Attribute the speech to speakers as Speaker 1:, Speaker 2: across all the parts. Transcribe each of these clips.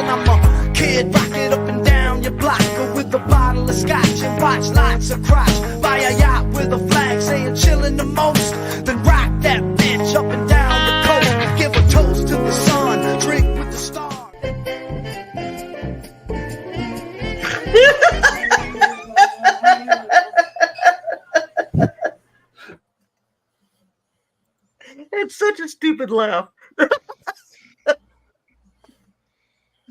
Speaker 1: I'm a kid rocking up and down your block with a bottle of scotch and watch lots of crotch. Buy a yacht with a flag saying chillin' the most. Then rock that bitch up and down the coast. Give a toast to the sun, drink with the stars.
Speaker 2: It's such a stupid laugh.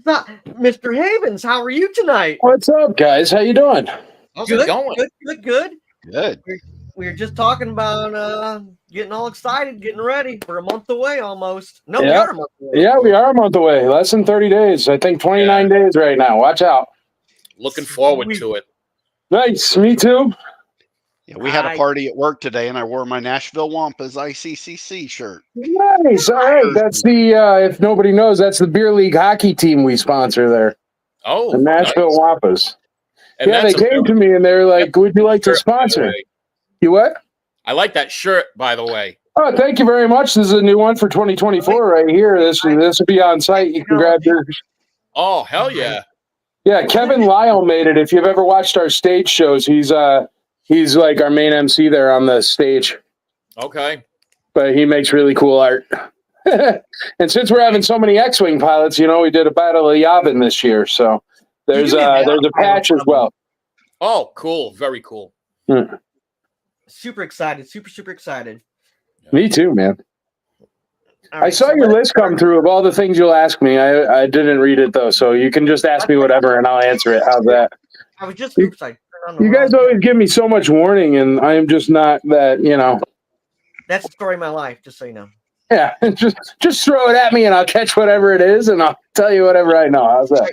Speaker 2: Mr. Havens, how are you tonight?
Speaker 3: What's up, guys? How you doing?
Speaker 4: How's it going?
Speaker 2: Good.
Speaker 4: Good.
Speaker 2: We were just talking about getting all excited, getting ready. We're a month away almost. No,
Speaker 3: Yeah.
Speaker 2: we are a month away.
Speaker 3: Yeah, we are a month away. Less than 30 days. I think 29 days right now. Watch out.
Speaker 4: Looking forward to it.
Speaker 3: Nice. Me too.
Speaker 5: Yeah, we had a party at work today, and I wore my Nashville Wampus ICCC shirt.
Speaker 3: Nice. All right. That's the, if nobody knows, that's the beer league hockey team we sponsor there.
Speaker 4: Oh,
Speaker 3: the Nashville
Speaker 4: nice.
Speaker 3: Wampus.
Speaker 4: And
Speaker 3: yeah, they came to me and they were like, would you like to sponsor? You what?
Speaker 4: I like that shirt, by the way.
Speaker 3: Oh, thank you very much. This is a new one for 2024 right here. This will be on site. You can grab yours.
Speaker 4: Oh, hell yeah.
Speaker 3: Yeah, Kevin Lyle made it. If you've ever watched our stage shows, he's like our main MC there on the stage.
Speaker 4: Okay.
Speaker 3: But he makes really cool art. And since we're having so many X-Wing pilots, you know, we did a Battle of Yavin this year. So there's a patch as well.
Speaker 4: Oh, cool. Very cool.
Speaker 2: Super excited. Super excited.
Speaker 3: Me too, man.
Speaker 2: All right,
Speaker 3: I saw your list come through of all the things you'll ask me. I didn't read it, though, so you can just ask me whatever, and I'll answer it. How's that?
Speaker 2: I was just excited.
Speaker 3: You guys always give me so much warning, and I am just not that, you know.
Speaker 2: That's the story of my life, just so you know.
Speaker 3: Yeah, just throw it at me, and I'll catch whatever it is, and I'll tell you whatever I know. How's that?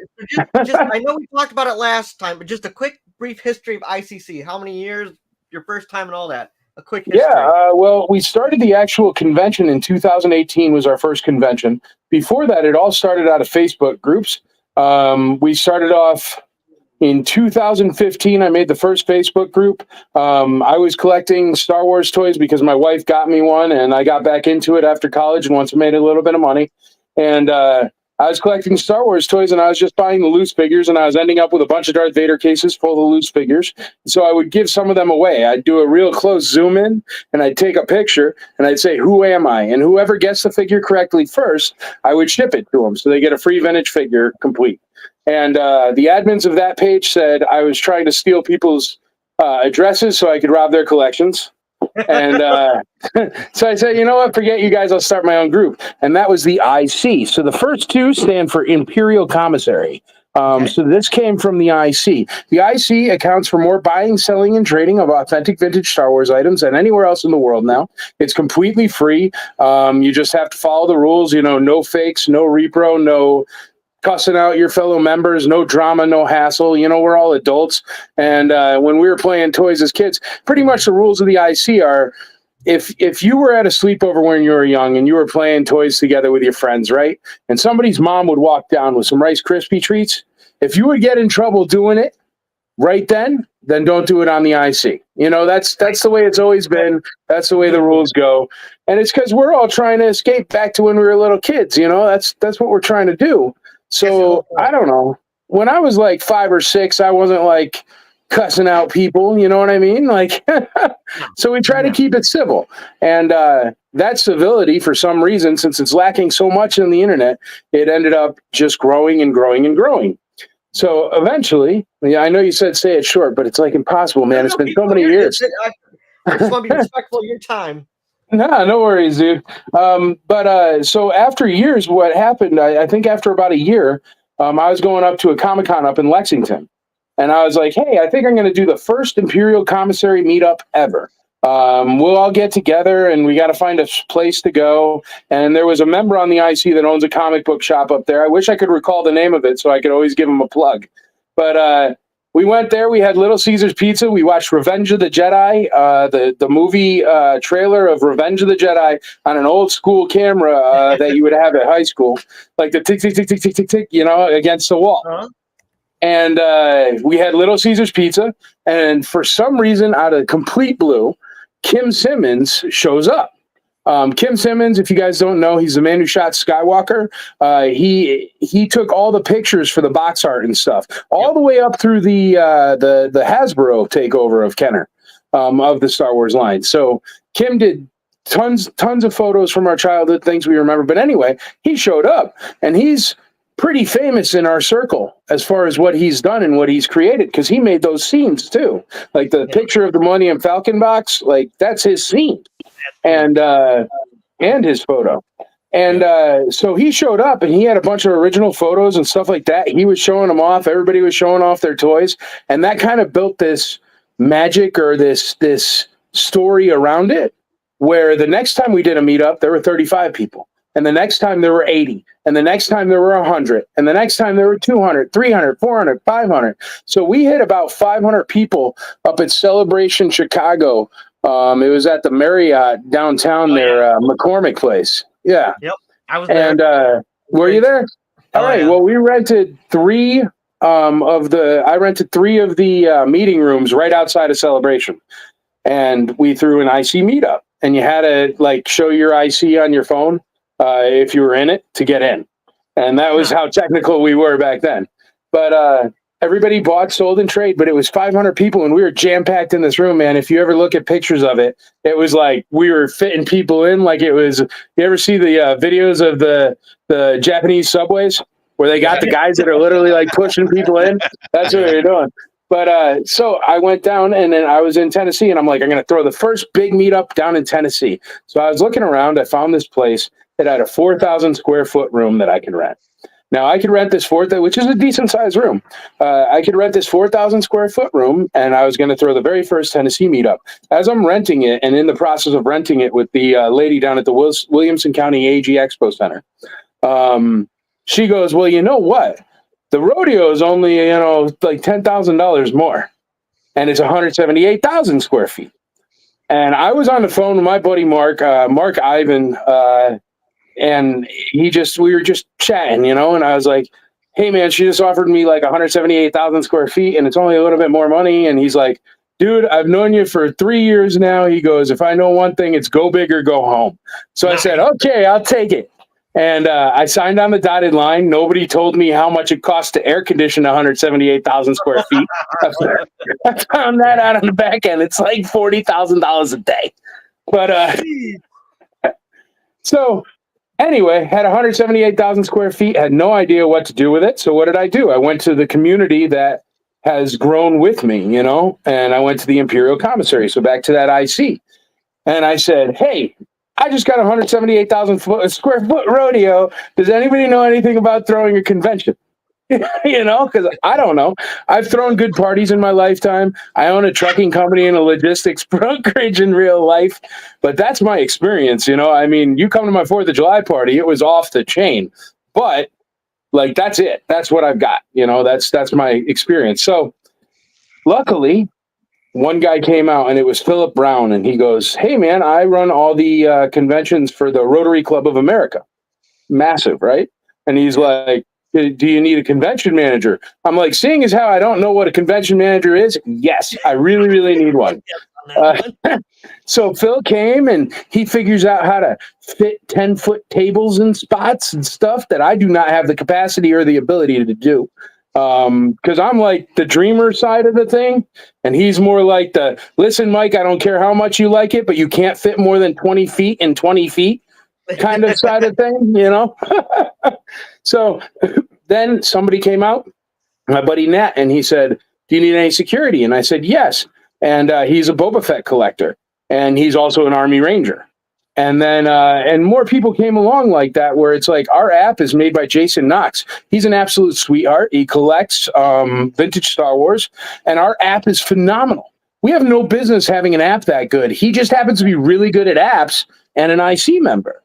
Speaker 2: Just, I know we talked about it last time, but just a quick, brief history of ICC. How many years, your first time and all that? A quick history.
Speaker 3: Yeah, well, we started the actual convention in 2018 was our first convention. Before that, it all started out of Facebook groups. We started off in 2015. I made the first Facebook group. I was collecting Star Wars toys because my wife got me one, and I got back into it after college and once I made a little bit of money. And I was collecting Star Wars toys, and I was just buying the loose figures, and I was ending up with a bunch of Darth Vader cases full of loose figures. So I would give some of them away. I'd do a real close zoom in, and I'd take a picture, and I'd say, who am I? And whoever gets the figure correctly first, I would ship it to them. So they get a free vintage figure complete. And the admins of that page said I was trying to steal people's addresses so I could rob their collections. And so I said, you know what, forget you guys, I'll start my own group. And that was the IC. So the first two stand for Imperial Commissary. So this came from the IC. The IC accounts for more buying, selling, and trading of authentic vintage Star Wars items than anywhere else in the world now. It's completely free. You just have to follow the rules, you know, no fakes, no repro, no cussing out your fellow members, no drama, no hassle. You know, we're all adults. And when we were playing toys as kids, pretty much the rules of the IC are, if you were at a sleepover when you were young and you were playing toys together with your friends, right? And somebody's mom would walk down with some Rice Krispie treats. If you would get in trouble doing it right then don't do it on the IC. You know, that's the way it's always been. That's the way the rules go. And it's because we're all trying to escape back to when we were little kids. You know, that's what we're trying to do. So I don't know. When I was like 5 or 6, I wasn't like cussing out people. You know what I mean? Like, so we try to keep it civil. And that civility, for some reason, since it's lacking so much on the internet, it ended up just growing and growing and growing. So eventually, I know you said say it short, but it's like impossible, man. It's been so many years.
Speaker 2: I just want to be respectful of your time.
Speaker 3: No worries, dude. So after years, what happened, I think after about a year, I was going up to a Comic-Con up in Lexington. And I was like, hey, I think I'm going to do the first Imperial Commissary meetup ever. We'll all get together, and we got to find a place to go. And there was a member on the IC that owns a comic book shop up there. I wish I could recall the name of it so I could always give him a plug. But we went there. We had Little Caesars Pizza. We watched Revenge of the Jedi, the movie trailer of Revenge of the Jedi on an old school camera that you would have at high school, like the tick, tick, tick, tick, tick, tick, tick, you know, against the wall. And we had Little Caesars Pizza. And for some reason, out of complete blue, Kim Simmons shows up. Kim Simmons, if you guys don't know, he's the man who shot Skywalker. He took all the pictures for the box art and stuff, all the way up through the Hasbro takeover of Kenner, of the Star Wars line. So Kim did tons of photos from our childhood, things we remember. But anyway, he showed up, and he's pretty famous in our circle as far as what he's done and what he's created, because he made those scenes too. Like the picture of the Millennium Falcon box, like that's his scene, and his photo. And so he showed up, and he had a bunch of original photos and stuff like that. He was showing them off. Everybody was showing off their toys, and that kind of built this magic, or this story around it, where the next time we did a meetup, there were 35 people. And the next time there were 80. And the next time there were 100. And the next time there were 200, 300, 400, 500. So we hit about 500 people up at Celebration Chicago. It was at the Marriott downtown there, McCormick Place. Yeah.
Speaker 2: Yep. I was there.
Speaker 3: And were you there? All right.
Speaker 2: Yeah.
Speaker 3: Well, we rented three of the meeting rooms right outside of Celebration. And we threw an IC meetup. And you had to like show your IC on your phone if you were in it to get in. And that was how technical we were back then. But everybody bought, sold, and trade. But it was 500 people, and we were jam-packed in this room, man. If you ever look at pictures of it, it was like we were fitting people in like it was. You ever see the videos of the Japanese subways where they got the guys that are literally like pushing people in? That's what they're doing. But so I went down, and then I was in Tennessee, and I'm like, I'm going to throw the first big meetup down in Tennessee. So I was looking around. I found this place that had a 4,000 square foot room that I could rent. Now I could rent this which is a decent sized room. I could rent this 4,000 square foot room, and I was going to throw the very first Tennessee meetup. As I'm renting it, and in the process of renting it with the lady down at the Williamson County AG Expo Center, she goes, well, you know what? The rodeo is only, like $10,000 more, and it's 178,000 square feet. And I was on the phone with my buddy Mark Ivan, and we were just chatting, and I was like, hey man, she just offered me like 178,000 square feet, and it's only a little bit more money. And he's like, dude, I've known you for 3 years now. He goes, if I know one thing, it's go big or go home. So I said, okay, I'll take it. And I signed on the dotted line. Nobody told me how much it costs to air condition 178,000 square feet. I found that out on the back end. It's like $40,000 a day. But so anyway, had 178,000 square feet, had no idea what to do with it. So what did I do? I went to the community that has grown with me, and I went to the Imperial Commissary. So back to that IC. And I said, hey, I just got a 178,000 square foot rodeo. Does anybody know anything about throwing a convention? Because I don't know. I've thrown good parties in my lifetime. I own a trucking company and a logistics brokerage in real life. But that's my experience. I mean, you come to my 4th of July party, it was off the chain. But like, that's it. That's what I've got. That's my experience. So luckily, one guy came out, and it was Philip Brown, and he goes, hey, man, I run all the conventions for the Rotary Club of America. Massive, right? And he's like, do you need a convention manager? I'm like, seeing as how I don't know what a convention manager is, yes, I really, really need one. So Phil came, and he figures out how to fit 10-foot tables and spots and stuff that I do not have the capacity or the ability to do. Because I'm like the dreamer side of the thing, and he's more like the, listen, Mike, I don't care how much you like it, but you can't fit more than 20 feet in 20 feet kind of side of thing, So then somebody came out, my buddy Nat, and he said, do you need any security? And I said, yes. And he's a Boba Fett collector, and he's also an Army Ranger. And then, and more people came along like that, where it's like, our app is made by Jason Knox. He's an absolute sweetheart. He collects vintage Star Wars, and our app is phenomenal. We have no business having an app that good. He just happens to be really good at apps and an IC member.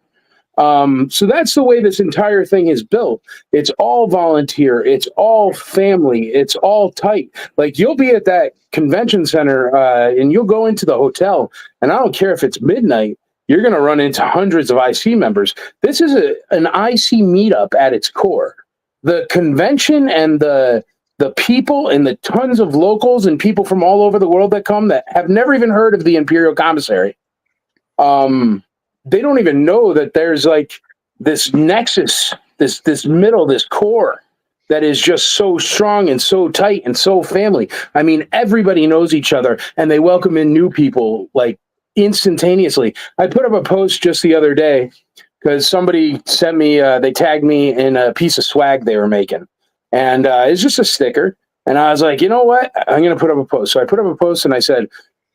Speaker 3: So that's the way this entire thing is built. It's all volunteer. It's all family. It's all tight. Like, you'll be at that convention center, and you'll go into the hotel, and I don't care if it's midnight, you're going to run into hundreds of IC members. This is an IC meetup at its core. The convention and the people and the tons of locals and people from all over the world that come that have never even heard of the Imperial Commissary. they don't even know that there's like this nexus, this middle, this core that is just so strong and so tight and so family. I mean, everybody knows each other and they welcome in new people like instantaneously. I put up a post just the other day because somebody sent me, they tagged me in a piece of swag they were making. And it's just a sticker. And I was like, you know what? I'm going to put up a post. So I put up a post and I said,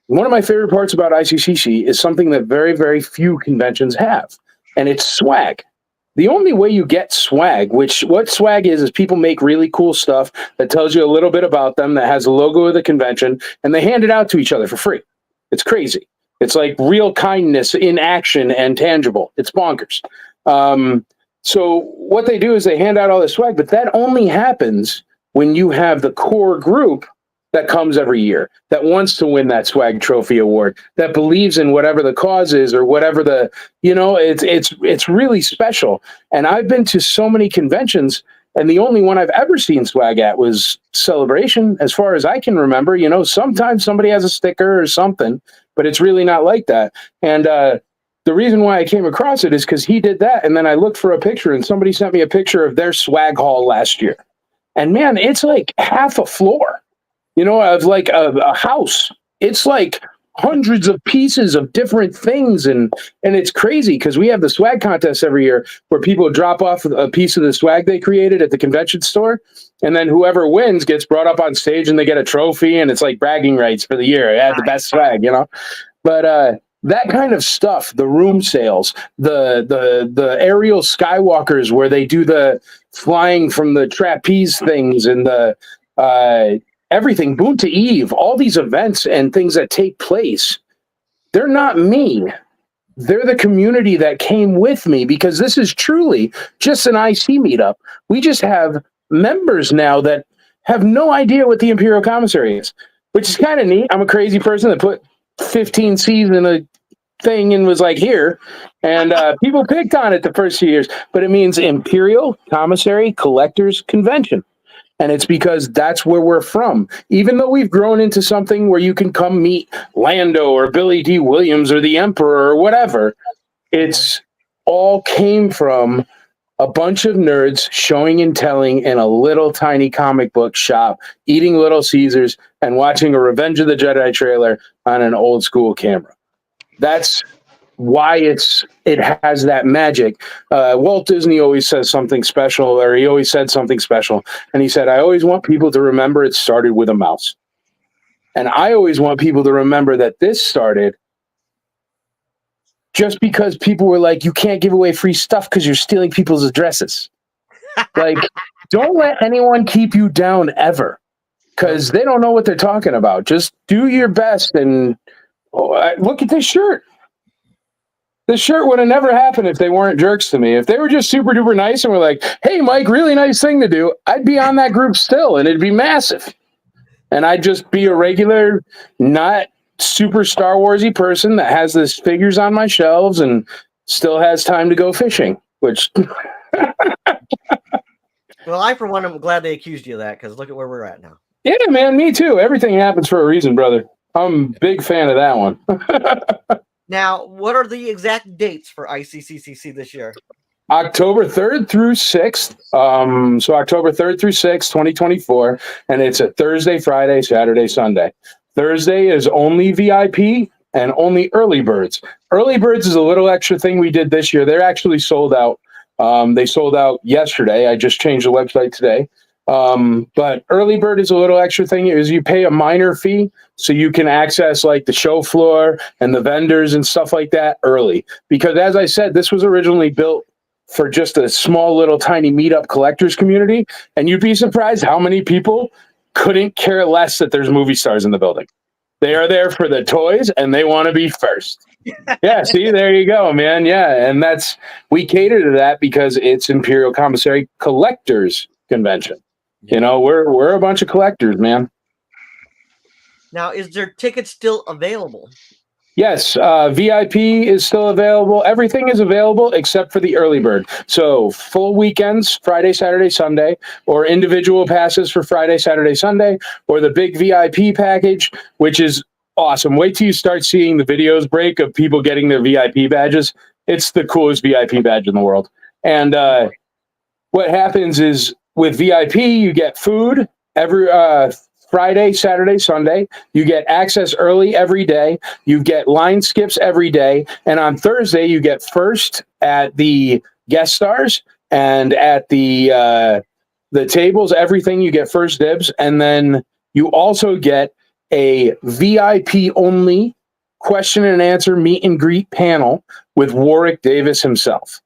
Speaker 3: one of my favorite parts about ICCC is something that very, very few conventions have. And it's swag. The only way you get swag, what swag is people make really cool stuff that tells you a little bit about them, that has the logo of the convention, and they hand it out to each other for free. It's crazy. It's like real kindness in action and tangible. It's bonkers. So what they do is they hand out all this swag, but that only happens when you have the core group that comes every year, that wants to win that swag trophy award, that believes in whatever the cause is or whatever the, it's really special. And I've been to so many conventions, and the only one I've ever seen swag at was Celebration, as far as I can remember. Sometimes somebody has a sticker or something, but it's really not like that. And the reason why I came across it is because he did that, and then I looked for a picture, and somebody sent me a picture of their swag haul last year. And man, it's like half a floor. Of like a house. It's like hundreds of pieces of different things. And it's crazy because we have the swag contest every year where people drop off a piece of the swag they created at the convention store. And then whoever wins gets brought up on stage and they get a trophy. And it's like bragging rights for the year. I had the best swag, But that kind of stuff, the room sales, the aerial skywalkers where they do the flying from the trapeze things and the everything, Boon to Eve, all these events and things that take place, they're not me. They're the community that came with me, because this is truly just an IC meetup. We just have members now that have no idea what the Imperial Commissary is, which is kind of neat. I'm a crazy person that put 15 C's in a thing and was like, here. And people picked on it the first few years, but it means Imperial Commissary Collectors Convention. And it's because that's where we're from. Even though we've grown into something where you can come meet Lando or Billy D. Williams or the Emperor or whatever, it's all came from a bunch of nerds showing and telling in a little tiny comic book shop, eating Little Caesars and watching a Revenge of the Jedi trailer on an old school camera. That's why it has that magic. Walt Disney always says something special, or he always said something special. And he said, I always want people to remember it started with a mouse. And I always want people to remember that this started just because people were like, you can't give away free stuff because you're stealing people's addresses. Like, don't let anyone keep you down ever, because they don't know what they're talking about. Just do your best. And look at this shirt. This shirt would have never happened if they weren't jerks to me. If they were just super duper nice and were like, hey, Mike, really nice thing to do, I'd be on that group still, and it'd be massive. And I'd just be a regular, not super Star Warsy person that has this figures on my shelves and still has time to go fishing, which...
Speaker 2: Well, I, for one, am glad they accused you of that, because look at where we're at now.
Speaker 3: Yeah, man, me too. Everything happens for a reason, brother. I'm a big fan of that one.
Speaker 2: Now, what are the exact dates for ICCC this year?
Speaker 3: October 3rd through 6th. So October 3rd through 6th, 2024. And it's a Thursday, Friday, Saturday, Sunday. Thursday is only VIP and only early birds. Early birds is a little extra thing we did this year. They're actually sold out. They sold out yesterday. I just changed the website today. But early bird is a little extra thing, is you pay a minor fee so you can access like the show floor and the vendors and stuff like that early. Because as I said, this was originally built for just a small little tiny meetup collectors community. And you'd be surprised how many people couldn't care less that there's movie stars in the building. They are there for the toys and they want to be first. Yeah, see, there you go, man. Yeah, and we cater to that because it's Imperial Commissary Collectors Convention. You know, we're a bunch of collectors, man.
Speaker 2: Now, is there tickets still available?
Speaker 3: Yes, VIP is still available. Everything is available except for the early bird. So full weekends, Friday, Saturday, Sunday, or individual passes for Friday, Saturday, Sunday, or the big VIP package, which is awesome. Wait till you start seeing the videos break of people getting their VIP badges. It's the coolest VIP badge in the world. And what happens is with VIP, you get food every Friday, Saturday, Sunday. You get access early every day. You get line skips every day. And on Thursday, you get first at the guest stars and at the tables, everything. You get first dibs. And then you also get a VIP only question and answer meet and greet panel with Warwick Davis himself.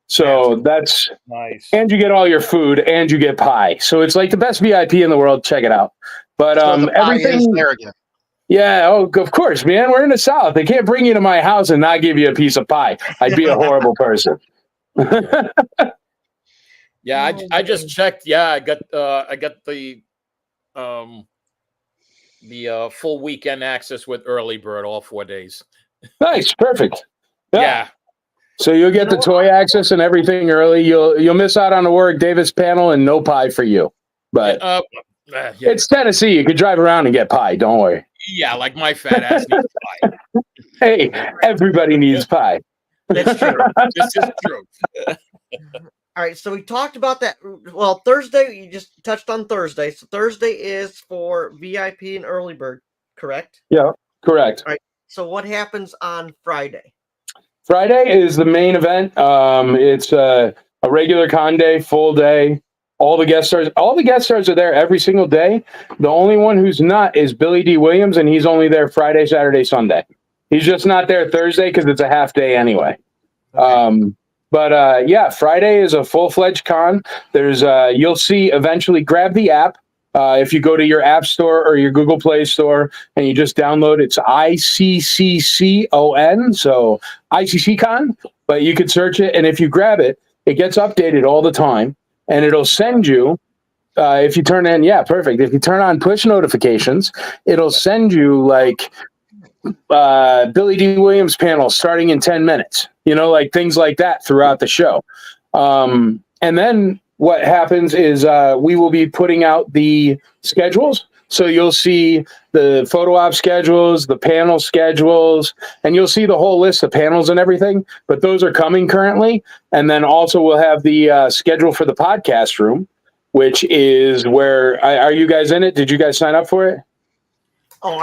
Speaker 3: So that's
Speaker 4: nice.
Speaker 3: And you get all your food and you get pie. So it's like the best VIP in the world. Check it out. But
Speaker 5: So the pie
Speaker 3: everything
Speaker 5: is there again.
Speaker 3: Yeah, oh, of course, man. We're in the South. They can't bring you to my house and not give you a piece of pie. I'd be a horrible person.
Speaker 4: Yeah, I just checked. Yeah, I got the full weekend access with early bird all 4 days.
Speaker 3: Nice, perfect.
Speaker 4: Yeah.
Speaker 3: So you'll get the toy access and everything early. You'll miss out on the Warwick Davis panel and no pie for you. But
Speaker 4: Yeah.
Speaker 3: it's Tennessee. You could drive around and get pie. Don't worry.
Speaker 4: Yeah, like my fat ass needs pie.
Speaker 3: Hey, everybody needs pie.
Speaker 2: That's true.
Speaker 4: This is true.
Speaker 2: All right, so we talked about that. Well, Thursday, you just touched on Thursday. So Thursday is for VIP and early bird, correct?
Speaker 3: Yeah, correct.
Speaker 2: All right. So what happens on Friday?
Speaker 3: Friday is the main event. It's a regular con day, full day. All the guest stars are there every single day. The only one who's not is Billy D. Williams, and he's only there Friday, Saturday, Sunday. He's just not there Thursday because it's a half day anyway.
Speaker 2: Okay.
Speaker 3: But yeah, Friday is a full-fledged con. There's you'll see eventually. Grab the app if you go to your App Store or your Google Play Store and you just download. It's ICCCON, so ICC Con. But you could search it, and if you grab it, it gets updated all the time. And it'll send you, if you turn in, yeah, perfect. If you turn on push notifications, it'll send you like Billy D. Williams panel starting in 10 minutes, like things like that throughout the show. And then what happens is we will be putting out the schedules. So you'll see the photo op schedules, the panel schedules, and you'll see the whole list of panels and everything. But those are coming currently. And then also we'll have the schedule for the podcast room, which is where are you guys in it? Did you guys sign up for it?
Speaker 2: Oh,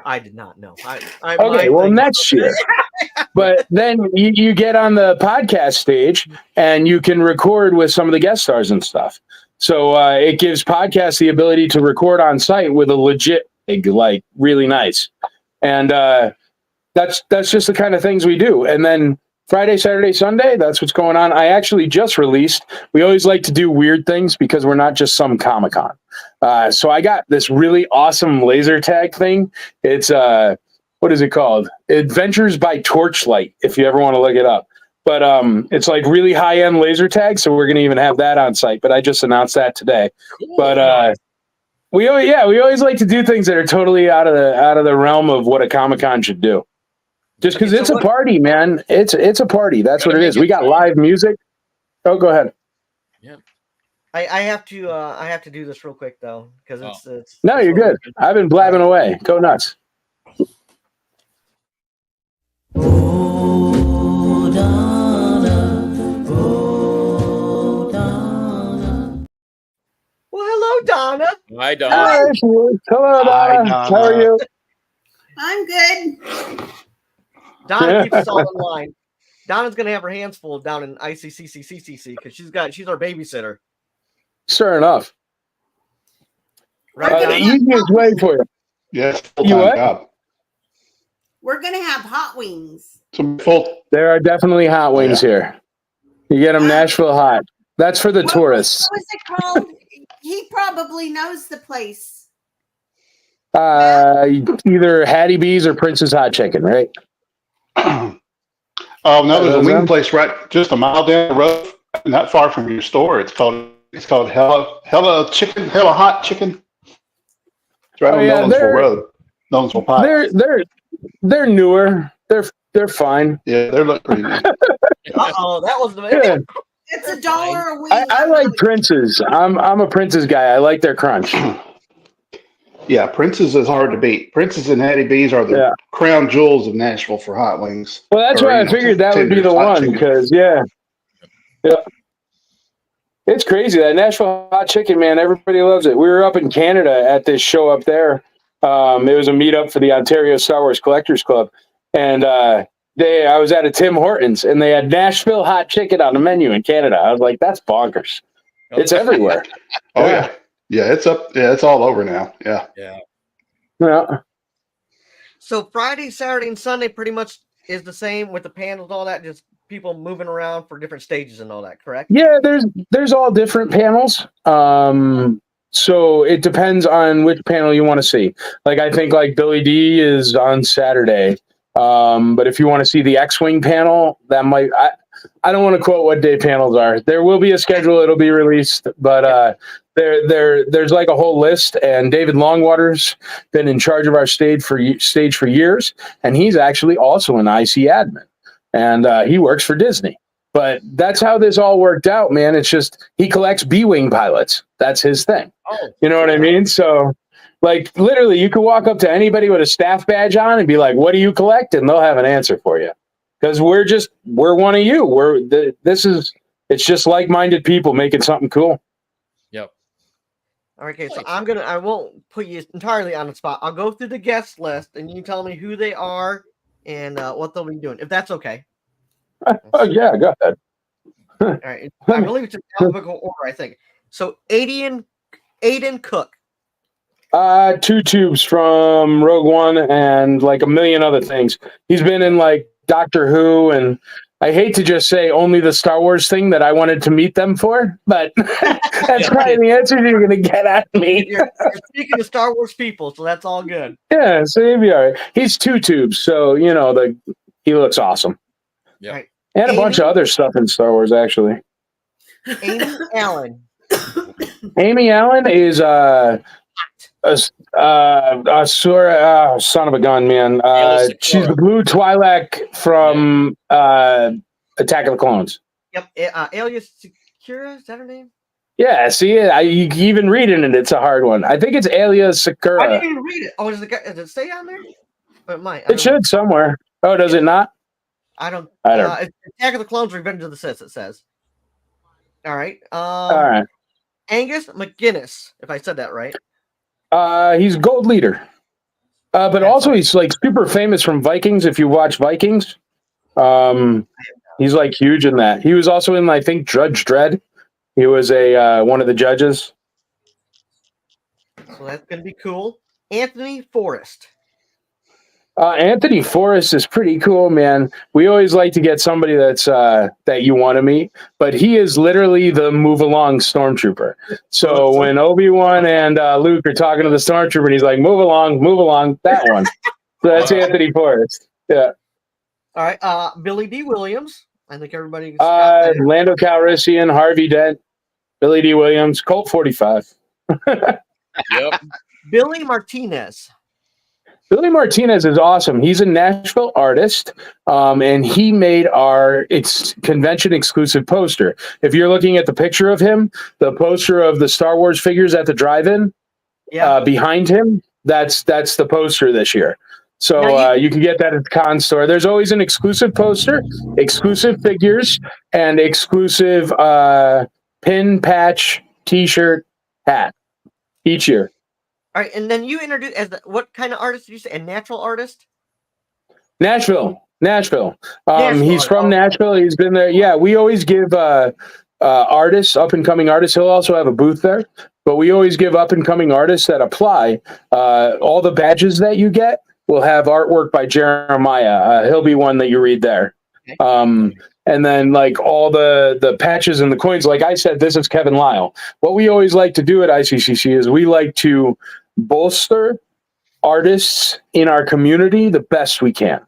Speaker 2: I did not know.
Speaker 3: Okay, well, next year. But then you get on the podcast stage and you can record with some of the guest stars and stuff. So it gives podcasts the ability to record on site with a legit, like, really nice. And that's just the kind of things we do. And then Friday, Saturday, Sunday, that's what's going on. I actually just released. We always like to do weird things because we're not just some Comic-Con. So I got this really awesome laser tag thing. It's what is it called? Adventures by Torchlight, if you ever want to look it up. But it's like really high-end laser tag, so we're going to even have that on site. But I just announced that today.
Speaker 4: Cool.
Speaker 3: But we always like to do things that are totally out of the realm of what a Comic-Con should do. Just because it's a party, man. It's a party. That's what it is. We got live music. Oh, go ahead.
Speaker 4: Yeah.
Speaker 2: I have to do this real quick though because it's
Speaker 3: No, you're good. I've been blabbing away. Go nuts.
Speaker 2: Well, hello, Donna.
Speaker 4: Hi, Don.
Speaker 3: Hi, hello,
Speaker 5: Hi,
Speaker 3: Donna.
Speaker 5: Donna.
Speaker 3: How are you?
Speaker 6: I'm good.
Speaker 2: Donna keeps us all in line. Donna's gonna have her hands full down in ICCC because she's our babysitter.
Speaker 3: Sure enough.
Speaker 2: Right?
Speaker 3: The
Speaker 2: Donna?
Speaker 3: easiest way for you.
Speaker 5: Yes,
Speaker 3: You
Speaker 5: full-time
Speaker 3: what?
Speaker 5: job.
Speaker 6: We're gonna have hot wings.
Speaker 5: Some full.
Speaker 3: There are definitely hot wings here. You get them Nashville hot. That's for the tourists.
Speaker 6: What was it called? He probably knows the place.
Speaker 3: Either Hattie B's or Prince's Hot Chicken, right?
Speaker 5: Oh no, there's a wing place right just a mile down the road, not far from your store. It's called Hella Hot Chicken. It's right on Nolensville Road. Nolensville Pike.
Speaker 3: They're newer. They're fine.
Speaker 5: Yeah, they look pretty nice.
Speaker 2: Uh-oh, that was the
Speaker 3: Good.
Speaker 6: It's $1 a wing.
Speaker 3: I like Prince's. I'm a Prince's guy. I like their crunch.
Speaker 5: Yeah, Prince's is hard to beat. Prince's and Hattie B's are the crown jewels of Nashville for hot wings.
Speaker 3: Well, that's why I figured that would be the one because yeah. It's crazy that Nashville hot chicken, man. Everybody loves it. We were up in Canada at this show up there. It was a meetup for the Ontario Star Wars Collectors Club, and I was at a Tim Hortons, and they had Nashville hot chicken on the menu in Canada. I was like, that's bonkers. It's everywhere.
Speaker 5: Yeah, it's up. Yeah, it's all over now. Yeah.
Speaker 2: So Friday, Saturday, and Sunday pretty much is the same with the panels and all that. Just people moving around for different stages and all that, correct?
Speaker 3: Yeah, there's all different panels. So it depends on which panel you want to see. Like I think like Billy D is on Saturday. But if you want to see the X-Wing panel, that might I don't want to quote what day panels are. There will be a schedule, it'll be released, but there's like a whole list, and David Longwater's been in charge of our stage for years, and he's actually also an IC admin. And he works for Disney. But that's how this all worked out, man. It's just he collects B-Wing pilots. That's his thing. You know what I mean? So, like, literally, you could walk up to anybody with a staff badge on and be like, what do you collect? And they'll have an answer for you. Because we're one of you. It's just like-minded people making something cool.
Speaker 4: Yep.
Speaker 2: Okay, so I won't put you entirely on the spot. I'll go through the guest list, and you tell me who they are and what they'll be doing, if that's okay.
Speaker 3: Oh, yeah, go ahead.
Speaker 2: All right. I believe it's in alphabetical order, I think. So, Aiden Cook.
Speaker 3: 2 tubes from Rogue One and like a million other things. He's been in like Doctor Who, and I hate to just say only the Star Wars thing that I wanted to meet them for, but that's probably the answer you're going to get at me.
Speaker 2: You're speaking of Star Wars people, so that's all good.
Speaker 3: Yeah, so he'll be all right. He's 2 tubes, so he looks awesome.
Speaker 4: Yeah.
Speaker 2: Right.
Speaker 3: And a bunch of other stuff in Star Wars, actually.
Speaker 2: Amy Allen.
Speaker 3: Amy Allen is son of a gun, man. She's the blue Twi'lek from Attack of the Clones.
Speaker 2: Yep. Alias Sakura, is that her name?
Speaker 3: Yeah, see, you can even read it, and it's a hard one. I think it's Alias Sakura.
Speaker 2: I didn't even read it. Oh, does it say on there? It might.
Speaker 3: It should somewhere. Oh, does it not?
Speaker 2: I don't.
Speaker 3: It's
Speaker 2: Attack of the Clones: Revenge of the Sith. It says. All right.
Speaker 3: All right.
Speaker 2: Angus McGinnis, if I said that right.
Speaker 3: He's gold leader, but also he's like super famous from Vikings. If you watch Vikings, he's like huge in that. He was also in, I think, Judge Dredd. He was one of the judges.
Speaker 2: So that's gonna be cool. Anthony Forrest.
Speaker 3: Anthony Forrest is pretty cool, man. We always like to get somebody that's that you want to meet, but he is literally the move along stormtrooper. So when Obi-Wan and Luke are talking to the stormtrooper, and he's like, move along, that one. So that's Anthony Forrest. Yeah.
Speaker 2: All right. Billy D. Williams. I think everybody.
Speaker 3: Lando Calrissian, Harvey Dent, Billy D. Williams, Colt 45.
Speaker 4: Yep.
Speaker 2: Billy Martinez.
Speaker 3: Billy Martinez is awesome. He's a Nashville artist, and he made our convention exclusive poster. If you're looking at the picture of him, the poster of the Star Wars figures at the drive-in, behind him, that's the poster this year. So you can get that at the con store. There's always an exclusive poster, exclusive figures, and exclusive pin, patch, T-shirt, hat each year.
Speaker 2: All right, and then you introduced what kind of artist did you say? A natural artist?
Speaker 3: Nashville.
Speaker 2: Nashville.
Speaker 3: He's from Nashville. He's been there. Yeah, we always give artists, up and coming artists. He'll also have a booth there, but we always give up and coming artists that apply. All the badges that you get will have artwork by Jeremiah. He'll be one that you read there. Okay. And then like all the patches and the coins, like I said, this is Kevin Lyle. What we always like to do at ICCC is we like to bolster artists in our community the best we can.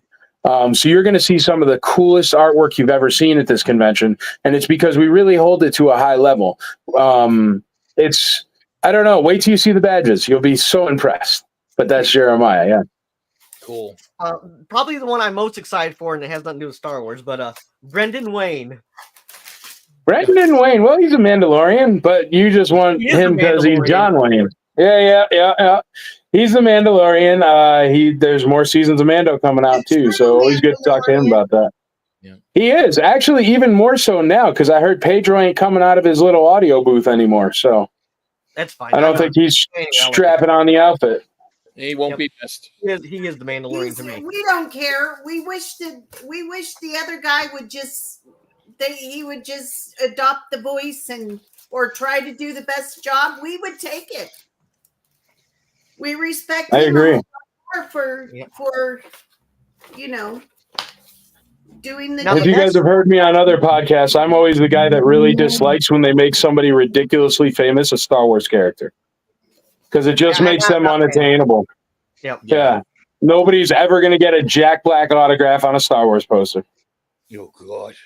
Speaker 3: So you're going to see some of the coolest artwork you've ever seen at this convention. And it's because we really hold it to a high level. I don't know. Wait till you see the badges. You'll be so impressed. But that's Jeremiah. Yeah.
Speaker 4: Cool.
Speaker 2: Probably the one I'm most excited for, and it has nothing to do with Star Wars, but Brendan Wayne.
Speaker 3: Brendan Wayne. Well, he's a Mandalorian, but you just want him because he's John Wayne. Yeah. He's the Mandalorian. There's more seasons of Mando coming out too, so always good to talk to him about that.
Speaker 4: Yeah.
Speaker 3: He is actually even more so now because I heard Pedro ain't coming out of his little audio booth anymore. So
Speaker 2: That's fine.
Speaker 3: I don't think he's strapping on the outfit.
Speaker 4: He won't be missed.
Speaker 2: He is the Mandalorian to me.
Speaker 6: We don't care. We wish the other guy would he would just adopt the voice or try to do the best job. We would take it. We respect
Speaker 3: I
Speaker 6: him
Speaker 3: agree.
Speaker 6: for doing the.
Speaker 3: If you guys have heard me on other podcasts, I'm always the guy that really dislikes when they make somebody ridiculously famous a Star Wars character. Because it just makes them unattainable.
Speaker 2: Yep.
Speaker 3: Yeah. Nobody's ever going to get a Jack Black autograph on a Star Wars poster.
Speaker 4: Oh, gosh.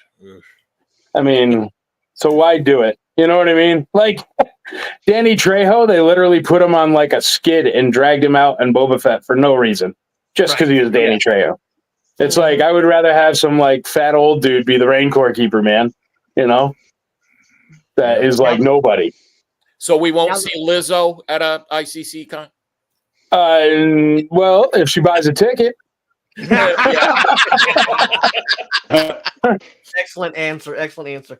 Speaker 3: I mean, so why do it? You know what I mean? Like, Danny Trejo, they literally put him on like a skid and dragged him out in Boba Fett for no reason. Just because he was Danny Trejo. It's like, I would rather have some like fat old dude be the Rancor keeper, man. You know? That is like nobody.
Speaker 4: So we won't see Lizzo at a ICC con?
Speaker 3: Well, if she buys a ticket.
Speaker 2: Excellent answer.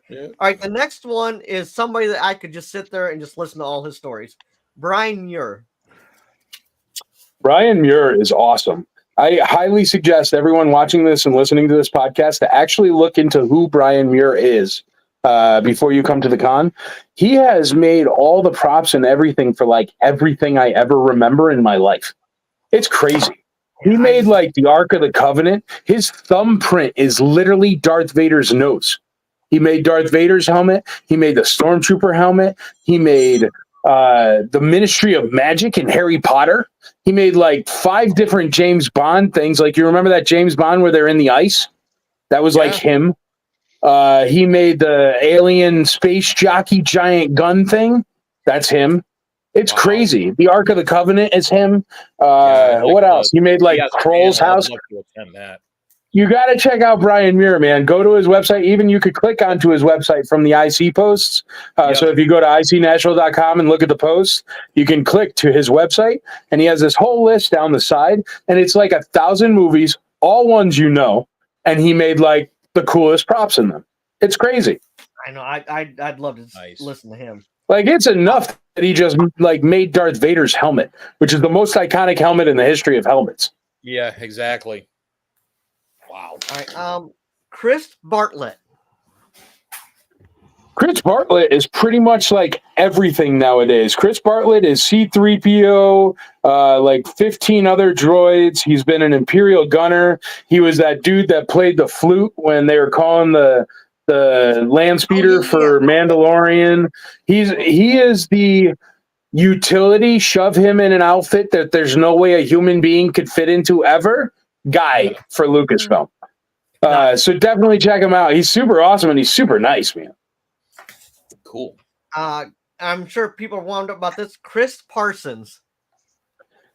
Speaker 4: Yeah.
Speaker 2: All right, the next one is somebody that I could just sit there and just listen to all his stories. Brian Muir.
Speaker 3: Brian Muir is awesome. I highly suggest everyone watching this and listening to this podcast to actually look into who Brian Muir is before you come to the con. He has made all the props and everything for like everything I ever remember in my life. It's crazy. He made like the Ark of the Covenant. His thumbprint is literally Darth Vader's nose. He made Darth Vader's helmet. He made the Stormtrooper helmet. He made the Ministry of Magic in Harry Potter. He made like 5 different James Bond things. Like, you remember that James Bond where they're in the ice? That was like him. He made the alien space jockey giant gun thing. That's him. It's crazy. The Ark of the Covenant is him. What else? He made like Kroll's house. You got to check out Brian Muir, man. Go to his website. Even you could click onto his website from the IC posts. So if you go to icnashville.com and look at the posts, you can click to his website. And he has this whole list down the side. And it's like 1,000 movies, all ones you know. And he made like the coolest props in them. It's crazy.
Speaker 2: I know. I'd love to listen to him.
Speaker 3: Like, it's enough that he just like made Darth Vader's helmet, which is the most iconic helmet in the history of helmets.
Speaker 4: Yeah, exactly. Wow.
Speaker 2: All right. Chris Bartlett.
Speaker 3: Chris Bartlett is pretty much like everything nowadays. Chris Bartlett is C-3PO, like 15 other droids. He's been an Imperial gunner. He was that dude that played the flute when they were calling the land speeder for Mandalorian. He is the utility, shove him in an outfit that there's no way a human being could fit into ever, guy for Lucasfilm. So definitely check him out. He's super awesome and he's super nice, man.
Speaker 4: Cool.
Speaker 2: I'm sure people are wound up about this. Chris Parsons.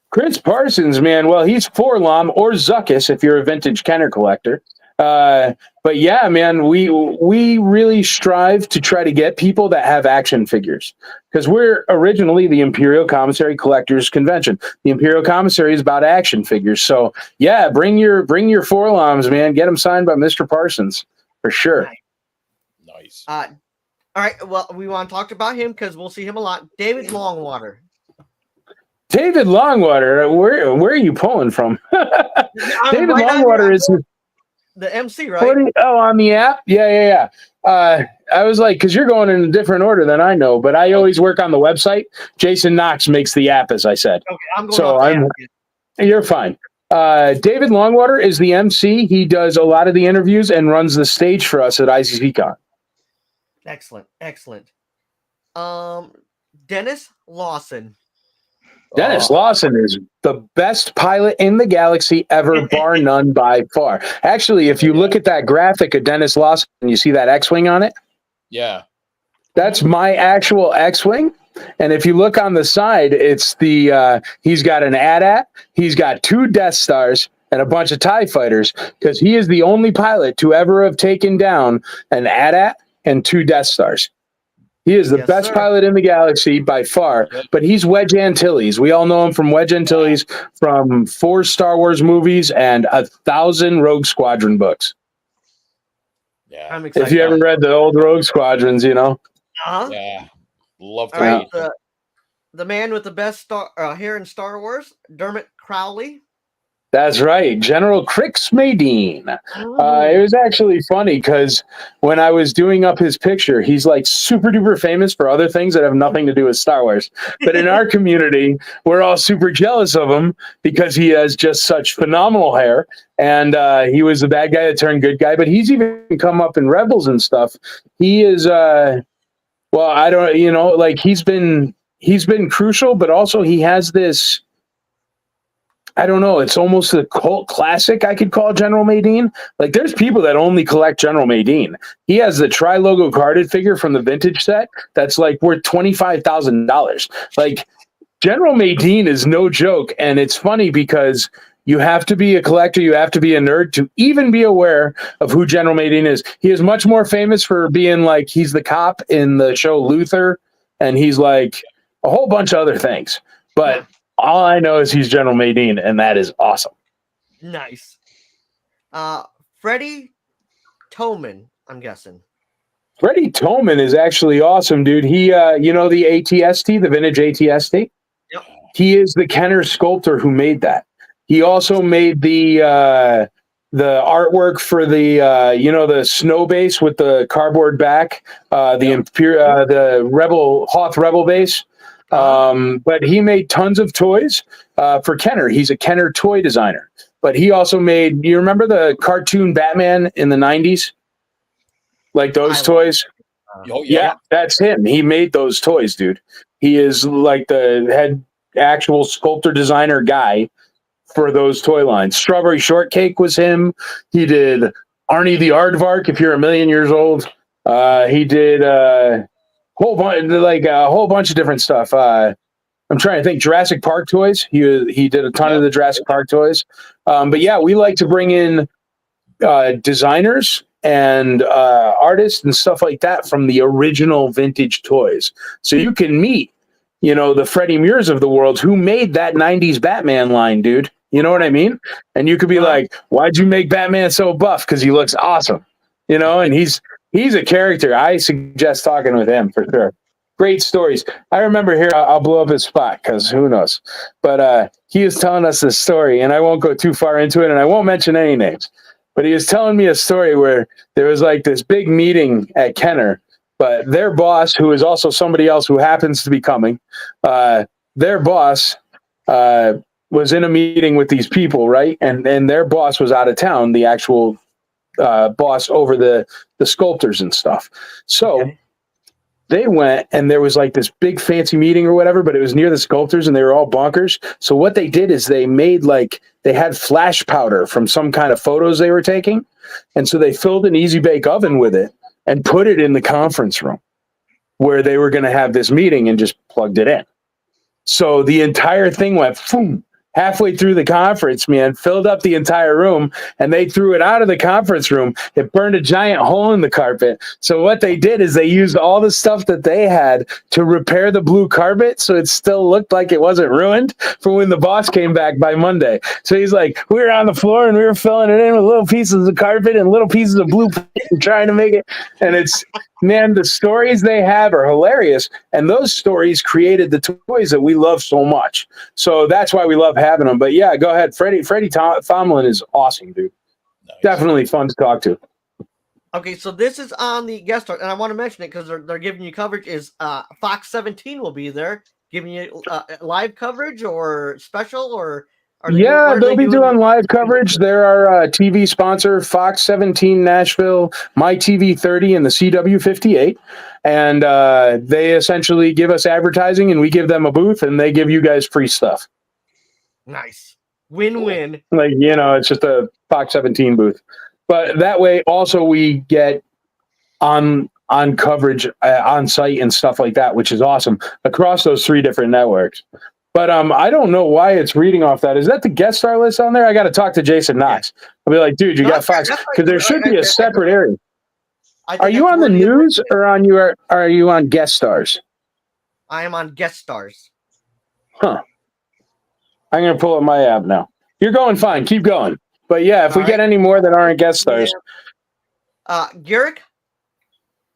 Speaker 3: Chris Parsons, man. Well, he's Forlom or Zuckus if you're a vintage Kenner collector. But yeah, man, we really strive to try to get people that have action figures because we're originally the Imperial Commissary Collectors Convention. The Imperial Commissary is about action figures. So yeah, bring your Forloms, man. Get them signed by Mr. Parsons for sure.
Speaker 4: Nice.
Speaker 2: All right. Well, we want to talk about him because we'll see him a lot. David Longwater.
Speaker 3: David Longwater, where are you pulling from? David Longwater is
Speaker 2: the MC, right?
Speaker 3: On the app? Yeah. I was like, because you're going in a different order than I know, but I always work on the website. Jason Knox makes the app, as I said.
Speaker 2: Okay, I'm going
Speaker 3: you're fine. David Longwater is the MC. He does a lot of the interviews and runs the stage for us at ICCCon.
Speaker 2: Excellent. Dennis Lawson.
Speaker 3: Dennis Lawson is the best pilot in the galaxy ever, bar none by far. Actually, if you look at that graphic of Dennis Lawson, you see that X-Wing on it?
Speaker 4: Yeah.
Speaker 3: That's my actual X-Wing. And if you look on the side, it's he's got an AT-AT, he's got 2 Death Stars, and a bunch of TIE fighters, because he is the only pilot to ever have taken down an AT-AT and 2 Death Stars. He is the
Speaker 2: Yes,
Speaker 3: best
Speaker 2: sir.
Speaker 3: pilot in the galaxy by far, but he's Wedge Antilles. We all know him from Wedge Antilles from 4 Star Wars movies and 1,000 Rogue Squadron books.
Speaker 4: Yeah.
Speaker 2: I'm excited.
Speaker 3: If you ever read the old Rogue Squadrons, you know.
Speaker 2: Uh-huh.
Speaker 4: Yeah. Love to
Speaker 2: All right,
Speaker 4: read.
Speaker 2: the man with the best hair in Star Wars, Dermot Crowley.
Speaker 3: That's right, General Crix Madine.
Speaker 2: Oh.
Speaker 3: It was actually funny because when I was doing up his picture, he's like super duper famous for other things that have nothing to do with Star Wars. But in our community, we're all super jealous of him because he has just such phenomenal hair. And he was the bad guy that turned good guy. But he's even come up in Rebels and stuff. He is, well, I don't, you know, like he's been crucial, but also he has this. I don't know. It's almost a cult classic, I could call General Madine. Like, there's people that only collect General Madine. He has the tri-logo carded figure from the vintage set that's like worth $25,000. Like, General Madine is no joke. And it's funny because you have to be a collector. You have to be a nerd to even be aware of who General Madine is. He is much more famous for being like, he's the cop in the show Luther. And he's like a whole bunch of other things. But all I know is he's General Madine, and that is awesome.
Speaker 2: Nice. Freddie Toman, I'm guessing.
Speaker 3: Freddie Toman is actually awesome, dude. He, you know, the ATST, the vintage ATST?
Speaker 2: Yep.
Speaker 3: He is the Kenner sculptor who made that. He also made the artwork for the, you know, the snow base with the cardboard back, the Rebel Hoth Rebel base. But he made tons of toys for Kenner. He's a Kenner toy designer. But he also made, you remember the cartoon Batman in the 90s? Like those toys?
Speaker 4: Oh,
Speaker 3: Yeah, that's him. He made those toys, dude. He is like the head actual sculptor designer guy for those toy lines. Strawberry Shortcake was him. He did Arnie the Aardvark, if you're a million years old. He did a whole bunch of different stuff. I'm trying to think. Jurassic Park toys. He did a ton of the Jurassic Park toys. But yeah, we like to bring in designers and artists and stuff like that from the original vintage toys. So you can meet, you know, the Freddie Muirs of the world who made that 90s Batman line, dude. You know what I mean? And you could be like, why'd you make Batman so buff? Because he looks awesome. You know, and he's a character. I suggest talking with him for sure. Great stories. I remember here, I'll blow up his spot because who knows. But he is telling us this story, and I won't go too far into it, and I won't mention any names. But he was telling me a story where there was like this big meeting at Kenner, but their boss, who is also somebody else who happens to be coming, their boss was in a meeting with these people, right? And their boss was out of town, the actual boss over the sculptors and stuff. So they went, and there was like this big fancy meeting or whatever, but it was near the sculptors and they were all bonkers. So what they did is they made they had flash powder from some kind of photos they were taking. And so they filled an easy bake oven with it and put it in the conference room where they were going to have this meeting and just plugged it in. So the entire thing went boom. Halfway through the conference, man, filled up the entire room, and they threw it out of the conference room. It burned a giant hole in the carpet. So what they did is they used all the stuff that they had to repair the blue carpet so it still looked like it wasn't ruined for when the boss came back by Monday. So he's like, we were on the floor and we were filling it in with little pieces of carpet and little pieces of blue paint and trying to make it. And it's, man, the stories they have are hilarious. And those stories created the toys that we love so much. So that's why we love having them. But yeah, go ahead. Freddie Tomlin is awesome, dude. Nice. Definitely fun to talk to.
Speaker 2: Okay, so this is on the guest star, and I want to mention it because they're giving you coverage. Is Fox 17 will be there giving you live coverage or special or?
Speaker 3: They'll be doing live coverage. They're our TV sponsor, Fox 17 Nashville, My TV 30, and the CW 58. And they essentially give us advertising, and we give them a booth, and they give you guys free stuff.
Speaker 2: Nice. Win-win.
Speaker 3: Like, you know, it's just a Fox 17 booth. But that way, also, we get on coverage on site and stuff like that, which is awesome, across those 3 different networks. But I don't know why it's reading off that. Is that the guest star list on there? I got to talk to Jason Knox. I'll be like, dude, you got Fox. Because there should be a separate area.
Speaker 2: I think
Speaker 3: Are you
Speaker 2: that's
Speaker 3: on the
Speaker 2: worthy of
Speaker 3: news
Speaker 2: mentioning.
Speaker 3: or are you on guest stars?
Speaker 2: I am on guest stars.
Speaker 3: Huh. I'm gonna pull up my app now. You're going fine. Keep going. But yeah, if
Speaker 2: All
Speaker 3: we get
Speaker 2: right.
Speaker 3: any more that aren't guest stars,
Speaker 2: Garrick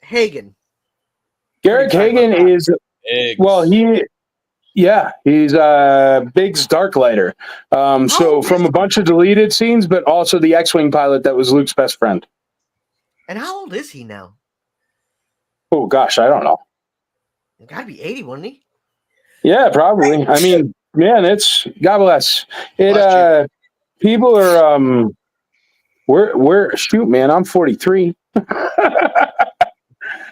Speaker 2: Hagen.
Speaker 3: Garrick
Speaker 2: Pretty excited about
Speaker 3: Hagen
Speaker 2: that.
Speaker 3: is
Speaker 4: Eggs.
Speaker 3: well, he's Biggs Darklighter. So from a bunch of deleted scenes, but also the X-Wing pilot that was Luke's best friend.
Speaker 2: And how old is he now?
Speaker 3: Oh gosh, I don't know.
Speaker 2: He gotta be 80, wouldn't he?
Speaker 3: Yeah, probably. I mean, man, it's God bless.
Speaker 4: Bless
Speaker 3: People are we're shoot, man, I'm 43.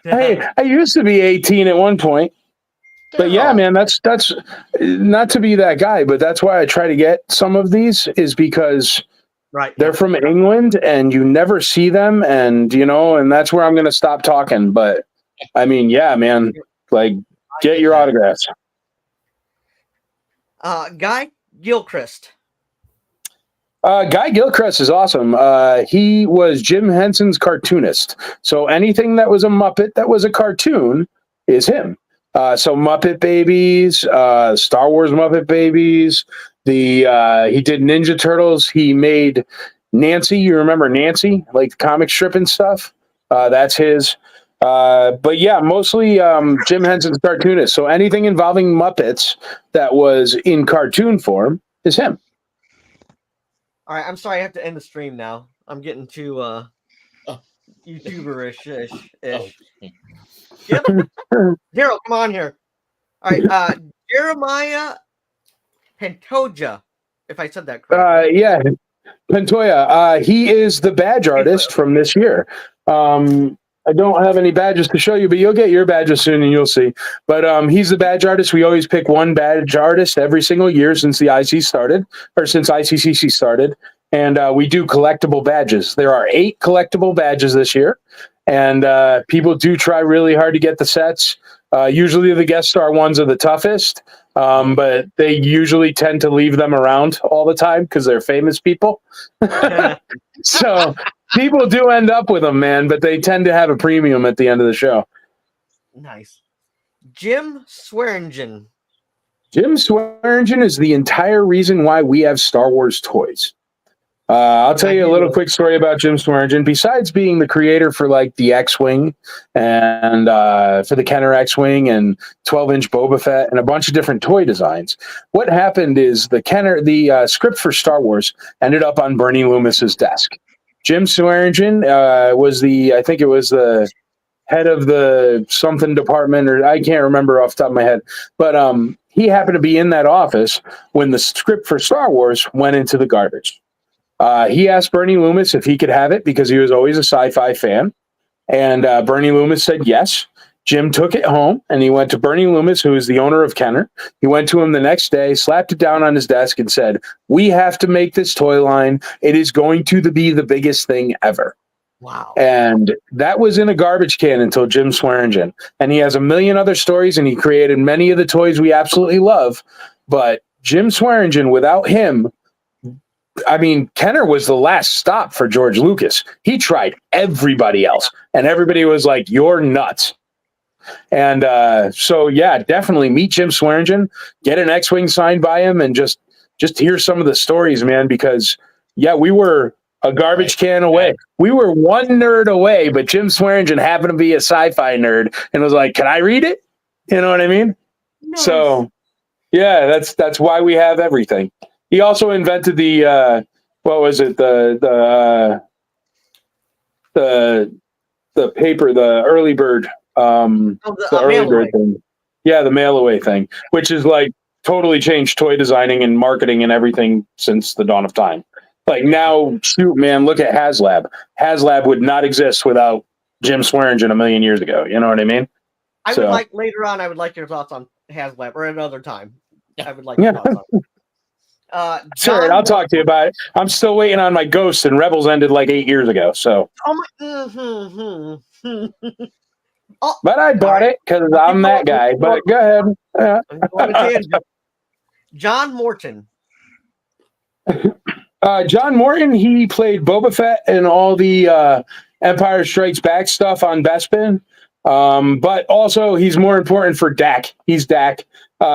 Speaker 3: I used to be 18 at one point. But yeah, man, that's not to be that guy, but that's why I try to get some of these is because
Speaker 2: Right.
Speaker 3: they're from England and you never see them, and and that's where I'm going to stop talking. But I mean, yeah, man, like get your autographs.
Speaker 2: Guy Gilchrist.
Speaker 3: Guy Gilchrist is awesome. He was Jim Henson's cartoonist. So anything that was a Muppet that was a cartoon is him. So Muppet Babies, Star Wars Muppet Babies. He did Ninja Turtles. He made Nancy. You remember Nancy, like the comic strip and stuff? That's his. But yeah, mostly Jim Henson's cartoonist. So anything involving Muppets that was in cartoon form is him.
Speaker 2: All right, I'm sorry, I have to end the stream now. I'm getting too YouTuber-ish. Yep. Daryl, come on here. All right, Jeremiah Pantoja, if I said that correctly.
Speaker 3: Yeah, Pantoja. He is the badge artist from this year. I don't have any badges to show you, but you'll get your badges soon and you'll see. But he's the badge artist. We always pick one badge artist every single year since the IC started, or since ICCC started. And we do collectible badges. There are 8 collectible badges this year. And people do try really hard to get the sets. Usually the guest star ones are the toughest, but they usually tend to leave them around all the time because they're famous people. So people do end up with them, man, but they tend to have a premium at the end of the show.
Speaker 2: Nice. Jim Swearingen.
Speaker 3: Jim Swearingen is the entire reason why we have Star Wars toys. I'll tell you a little quick story about Jim Swearingen. Besides being the creator for like the X-Wing and for the Kenner X-Wing and 12-inch Boba Fett and a bunch of different toy designs, what happened is the script for Star Wars ended up on Bernie Loomis's desk. Jim Swearingen was the head of the something department, or I can't remember off the top of my head, but he happened to be in that office when the script for Star Wars went into the garbage. He asked Bernie Loomis if he could have it because he was always a sci-fi fan. And Bernie Loomis said yes. Jim took it home and he went to Bernie Loomis, who is the owner of Kenner. He went to him the next day, slapped it down on his desk and said, "We have to make this toy line. It is going to be the biggest thing ever."
Speaker 2: Wow.
Speaker 3: And that was in a garbage can until Jim Swearingen. And he has a million other stories and he created many of the toys we absolutely love. But Jim Swearingen, without him, I mean, Kenner was the last stop for George Lucas. He tried everybody else, and everybody was like, "You're nuts." And so, yeah, definitely meet Jim Swearingen, get an X-Wing signed by him, and just hear some of the stories, man, because, yeah, we were a garbage can away. We were one nerd away, but Jim Swearingen happened to be a sci-fi nerd and was like, "Can I read it?" You know what I mean?
Speaker 2: Nice.
Speaker 3: So, yeah, that's why we have everything. He also invented the what was it, the paper, the early bird, the early bird thing. Yeah, the mail away thing, which is like totally changed toy designing and marketing and everything since the dawn of time. Like now, shoot, man, look at HasLab. HasLab would not exist without Jim Swearingen a million years ago. You know what I mean?
Speaker 2: I would like later on. I would like your thoughts on HasLab, or another time. I would like
Speaker 3: Yeah.
Speaker 2: your thoughts on it.
Speaker 3: Sure, I'll talk to you about it. I'm still waiting on my Ghost, and Rebels ended like 8 years ago. So,
Speaker 2: Oh my.
Speaker 3: but I bought it because I'm that guy. But go ahead. Yeah.
Speaker 2: I'm going to tangent. John Morton.
Speaker 3: John Morton, he played Boba Fett and all the Empire Strikes Back stuff on Bespin. But also he's more important for Dak. He's Dak.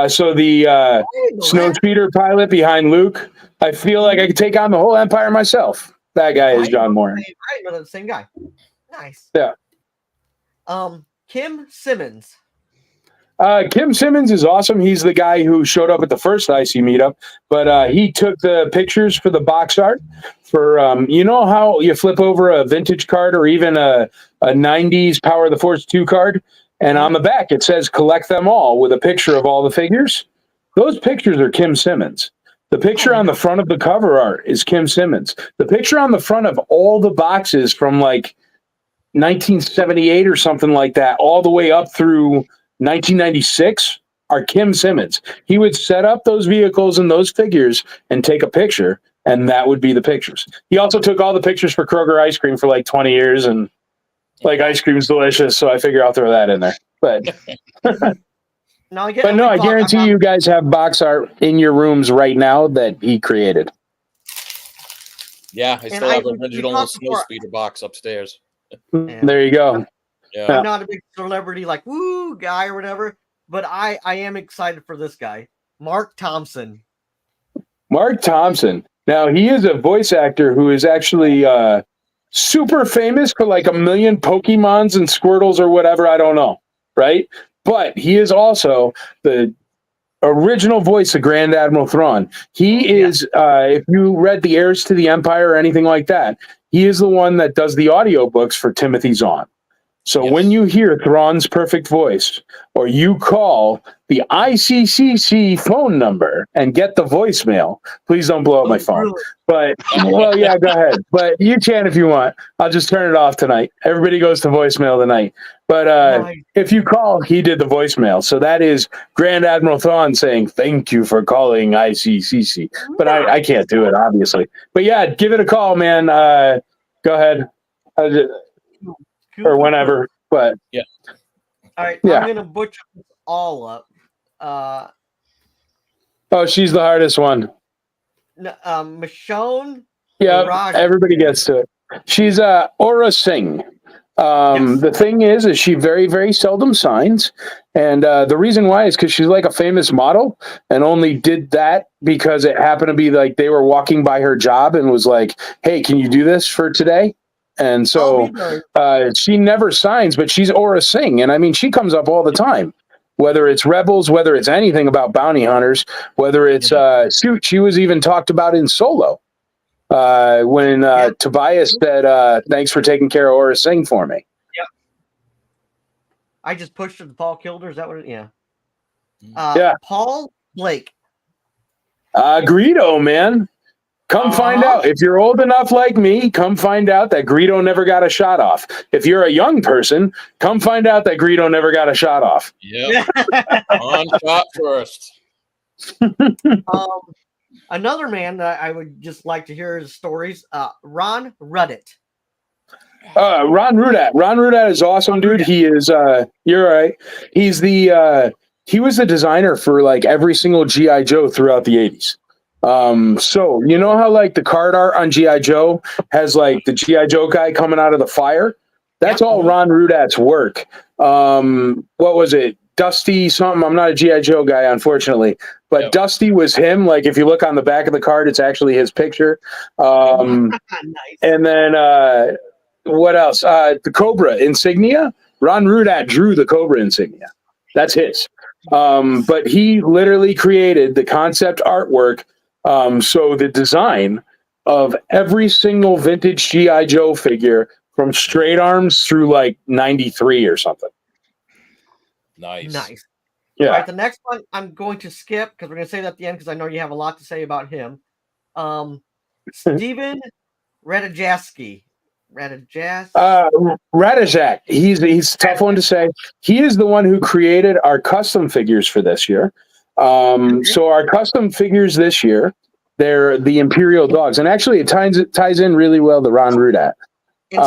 Speaker 3: So the snowspeeder pilot behind Luke, I feel like I could take on the whole Empire myself. That guy is John Moran.
Speaker 2: I didn't know that's the same guy. Nice.
Speaker 3: Yeah.
Speaker 2: Kim Simmons.
Speaker 3: Kim Simmons is awesome. He's the guy who showed up at the first IC meetup, but he took the pictures for the box art for, you know how you flip over a vintage card or even a 90s Power of the Force 2 card, and on the back it says collect them all with a picture of all the figures? Those pictures are Kim Simmons. The picture on the front of the cover art is Kim Simmons. The picture on the front of all the boxes from like 1978 or something like that, all the way up through 1996 are Kim Simmons. He would set up those vehicles and those figures and take a picture, and that would be the pictures. He also took all the pictures for Kroger ice cream for like 20 years, and like ice cream's delicious, so I figure I'll throw that in there. But
Speaker 2: I
Speaker 3: guarantee you guys have box art in your rooms right now that he created.
Speaker 4: Yeah, I still have an original Snowspeeder box upstairs.
Speaker 3: There you go.
Speaker 4: Yeah.
Speaker 2: I'm not a big celebrity like woo guy or whatever, but I am excited for this guy, Mark Thompson.
Speaker 3: Mark Thompson. Now he is a voice actor who is actually super famous for like 1 million Pokemons and Squirtles or whatever. I don't know, right? But he is also the original voice of Grand Admiral Thrawn. He is, if you read The Heirs to the Empire or anything like that, he is the one that does the audiobooks for Timothy Zahn. So when you hear Thrawn's perfect voice, or you call the ICCC phone number and get the voicemail, please don't blow up my phone.
Speaker 2: Really?
Speaker 3: But, well, yeah, go ahead. But you can if you want. I'll just turn it off tonight. Everybody goes to voicemail tonight. But if you call, he did the voicemail. So that is Grand Admiral Thrawn saying, thank you for calling ICCC. But I can't do it, obviously. But yeah, give it a call, man. Go ahead. Or whenever, but
Speaker 2: yeah. All right,
Speaker 3: yeah.
Speaker 2: I'm gonna butcher this all up.
Speaker 3: Oh, she's the hardest one.
Speaker 2: Michonne.
Speaker 3: Yeah, everybody gets to it. She's Aura Singh. The thing is she very, very seldom signs, and the reason why is because she's like a famous model, and only did that because it happened to be like they were walking by her job and was like, "Hey, can you do this for today?" And so she never signs, but she's Aura Singh. And I mean, she comes up all the time, whether it's Rebels, whether it's anything about bounty hunters, whether it's shoot, she was even talked about in Solo when Tobias said, thanks for taking care of Aura Singh for me.
Speaker 2: Yep. I just pushed her to Paul killed her. Is that what it is? Paul Blake.
Speaker 3: Greedo, man. Come find out. If you're old enough like me, come find out that Greedo never got a shot off. If you're a young person, come find out that Greedo never got a shot off.
Speaker 4: Yeah. On shot first.
Speaker 2: Another man that I would just like to hear his stories, Ron Rudat.
Speaker 3: Ron Rudat. Ron Rudat is awesome, dude. He is, you're right. He's he was the designer for like every single G.I. Joe throughout the 80s. So you know how like the card art on G.I. Joe has like the G.I. Joe guy coming out of the fire? That's all Ron Rudat's work. What was it? Dusty something. I'm not a G.I. Joe guy, unfortunately, but Dusty was him. Like if you look on the back of the card, it's actually his picture. Nice. And then what else? The Cobra insignia. Ron Rudat drew the Cobra insignia. That's his. But he literally created the concept artwork. So the design of every single vintage G.I. Joe figure from straight arms through like 93 or something.
Speaker 4: Nice.
Speaker 3: Yeah.
Speaker 2: All right, the next one I'm going to skip because we're going to say that at the end because I know you have a lot to say about him. Steven Ratajkowski.
Speaker 3: Radajak. He's a tough one to say. He is the one who created our custom figures for this year. So our custom figures this year, they're the Imperial dogs, and actually it ties in really well to Ron Rudat.
Speaker 2: And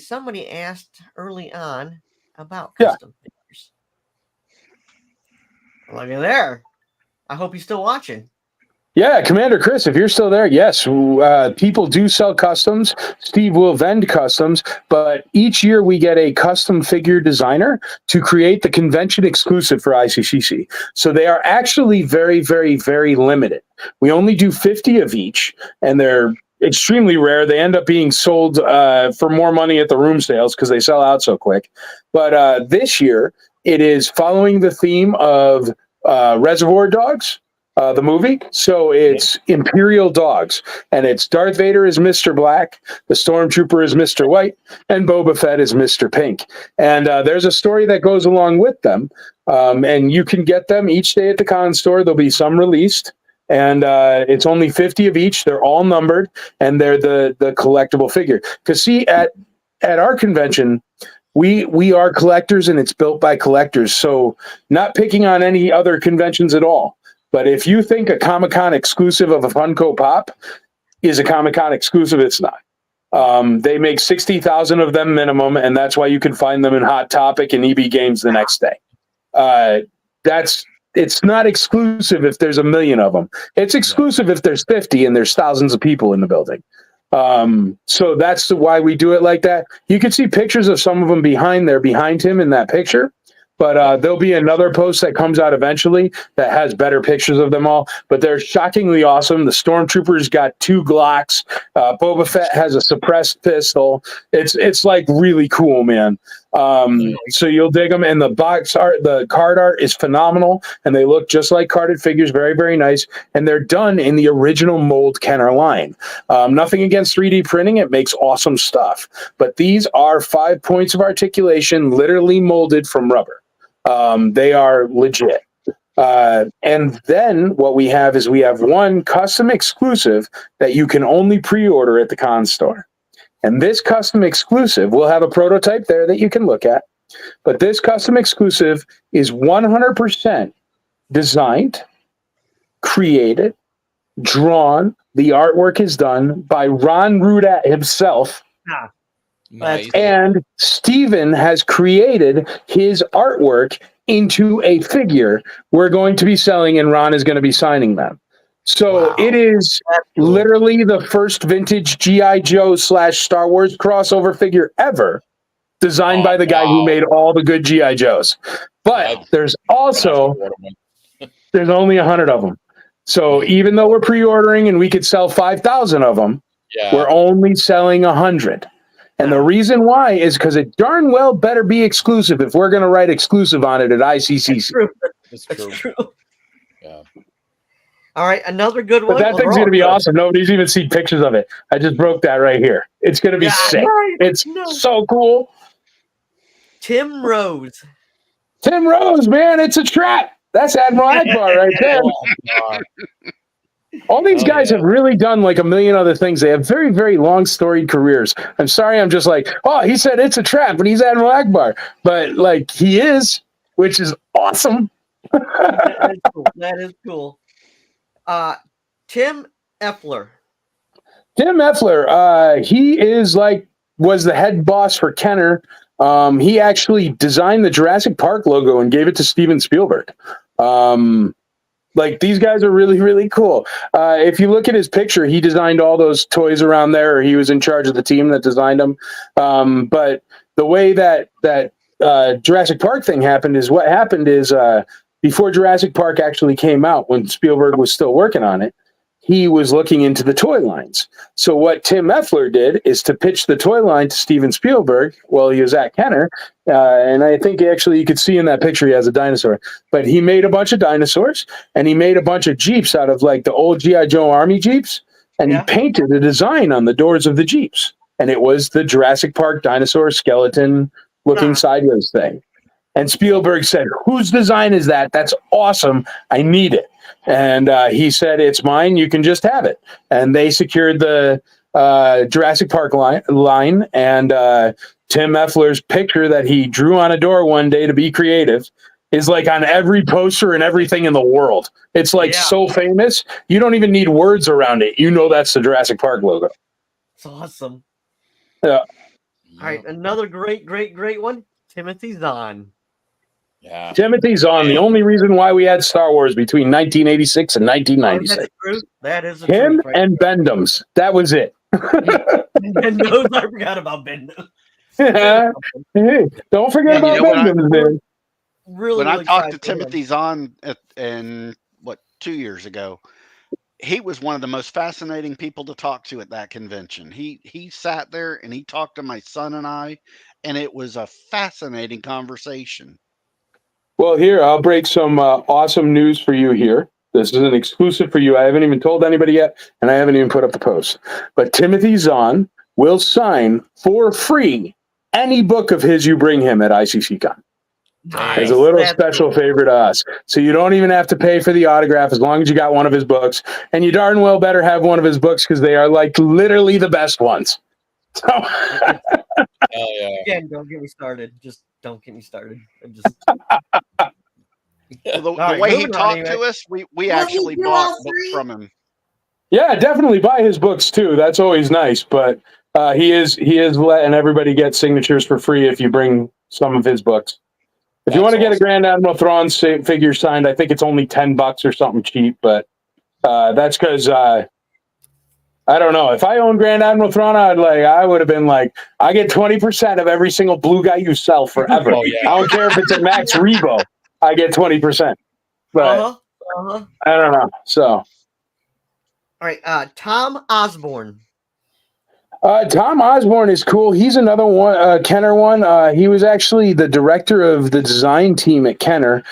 Speaker 2: somebody asked early on about custom figures. Look at there. I hope he's still watching.
Speaker 3: Yeah, Commander Chris, if you're still there, yes, people do sell customs. Steve will vend customs, but each year we get a custom figure designer to create the convention exclusive for ICCC. So they are actually very, very, very limited. We only do 50 of each, and they're extremely rare. They end up being sold for more money at the room sales because they sell out so quick. But this year, it is following the theme of Reservoir Dogs. The movie. So it's Imperial Dogs, and it's Darth Vader is Mr. Black, the Stormtrooper is Mr. White, and Boba Fett is Mr. Pink. And there's a story that goes along with them, and you can get them each day at the con store. There'll be some released, and it's only 50 of each. They're all numbered, and they're the collectible figure. Because see, at our convention, we are collectors, and it's built by collectors. So not picking on any other conventions at all. But if you think a Comic-Con exclusive of a Funko Pop is a Comic-Con exclusive, it's not. They make 60,000 of them minimum, and that's why you can find them in Hot Topic and EB Games the next day. It's not exclusive if there's a million of them. It's exclusive if there's 50 and there's thousands of people in the building. So that's why we do it like that. You can see pictures of some of them behind him in that picture. But there'll be another post that comes out eventually that has better pictures of them all. But they're shockingly awesome. The Stormtroopers got 2 Glocks. Boba Fett has a suppressed pistol. It's like really cool, man. So you'll dig them. And the box art, the card art is phenomenal. And they look just like carded figures. Very, very nice. And they're done in the original mold Kenner line. Nothing against 3D printing. It makes awesome stuff. But these are 5 points of articulation, literally molded from rubber. They are legit. And then what we have is we have one custom exclusive that you can only pre-order at the con store. And this custom exclusive, we'll have a prototype there that you can look at. But this custom exclusive is 100% designed, created, drawn. The artwork is done by Ron Rudat himself.
Speaker 4: Nice.
Speaker 3: And Steven has created his artwork into a figure we're going to be selling, and Ron is going to be signing them. So it is literally the first vintage G.I. Joe / Star Wars crossover figure ever designed by the guy who made all the good G.I. Joes. But there's also, there's only 100 of them. So even though we're pre-ordering and we could sell 5,000 of them, we're only selling 100. And the reason why is because it darn well better be exclusive if we're going to write exclusive on it at ICCC.
Speaker 2: That's true. Yeah. All right, another good one.
Speaker 3: But that thing's going to be awesome. Nobody's even seen pictures of it. I just broke that right here. It's going to be sick. It's so cool.
Speaker 2: Tim Rose.
Speaker 3: Tim Rose, man, it's a trap. That's Admiral Akbar right there. All these guys have really done like a million other things. They have very, very long storied careers. I'm sorry, I'm just like, oh, he said it's a trap, but he's Admiral Akbar. But like he is, which is awesome.
Speaker 2: That is cool. That is cool. Tim Effler.
Speaker 3: Tim Effler, he is was the head boss for Kenner. He actually designed the Jurassic Park logo and gave it to Steven Spielberg. These guys are really, really cool. If you look at his picture, he designed all those toys around there, or he was in charge of the team that designed them. But the way that Jurassic Park thing happened is before Jurassic Park actually came out, when Spielberg was still working on it, he was looking into the toy lines. So what Tim Effler did is to pitch the toy line to Steven Spielberg while he was at Kenner. And I think actually you could see in that picture he has a dinosaur. But he made a bunch of dinosaurs, and he made a bunch of Jeeps out of the old G.I. Joe Army Jeeps. And he painted a design on the doors of the Jeeps. And it was the Jurassic Park dinosaur skeleton looking sideways thing. And Spielberg said, whose design is that? That's awesome. I need it. And he said, it's mine. You can just have it. And they secured the Jurassic Park line. And Tim Effler's picture that he drew on a door one day to be creative is on every poster and everything in the world. It's so famous. You don't even need words around it. You know that's the Jurassic Park logo.
Speaker 2: It's awesome.
Speaker 3: Yeah.
Speaker 2: All right. Another great one. Timothy Zahn.
Speaker 4: Yeah.
Speaker 3: Timothy Zahn, the only reason why we had Star Wars between 1986 and 1996.
Speaker 2: That's true. That is the
Speaker 3: Him
Speaker 2: truth. Right
Speaker 3: and Bendham's. That was it.
Speaker 2: Bendos, I forgot about Bendos.
Speaker 3: Hey, don't forget
Speaker 7: And you
Speaker 3: about
Speaker 7: know what
Speaker 3: Bendham's, man.
Speaker 2: Really,
Speaker 7: when I
Speaker 2: really
Speaker 7: talked to
Speaker 2: excited for him.
Speaker 7: Timothy Zahn in 2 years ago, he was one of the most fascinating people to talk to at that convention. He sat there and he talked to my son and I, and it was a fascinating conversation.
Speaker 3: Well, here, I'll break some awesome news for you here. This is an exclusive for you. I haven't even told anybody yet, and I haven't even put up the post. But Timothy Zahn will sign for free any book of his you bring him at ICCCon. As a little special favor to us. So you don't even have to pay for the autograph as long as you got one of his books. And you darn well better have one of his books because they are like literally the best ones. So
Speaker 4: Hell yeah.
Speaker 2: Again, don't get me started. Just don't get me started. I'm just
Speaker 7: Well, the
Speaker 2: right,
Speaker 7: way he
Speaker 2: moving on
Speaker 7: talked
Speaker 2: anyway.
Speaker 7: to us, we
Speaker 6: he
Speaker 7: actually
Speaker 6: do
Speaker 7: bought
Speaker 6: all
Speaker 7: books
Speaker 6: three?
Speaker 7: from him.
Speaker 3: yeah, definitely buy his books too. That's always nice. But he is letting everybody get signatures for free if you bring some of his books. If you want to get a Grand Admiral Thrawn figure signed, I think it's only $10 or something cheap. But that's because I don't know. If I owned Grand Admiral Thrawn, I would have been like, I get 20% of every single blue guy you sell forever.
Speaker 4: Oh, yeah.
Speaker 3: I don't care if it's a Max Rebo. I get 20%. But I don't know. So
Speaker 2: All right, Tom Osborne.
Speaker 3: Tom Osborne is cool. He's another one, Kenner one. He was actually the director of the design team at Kenner.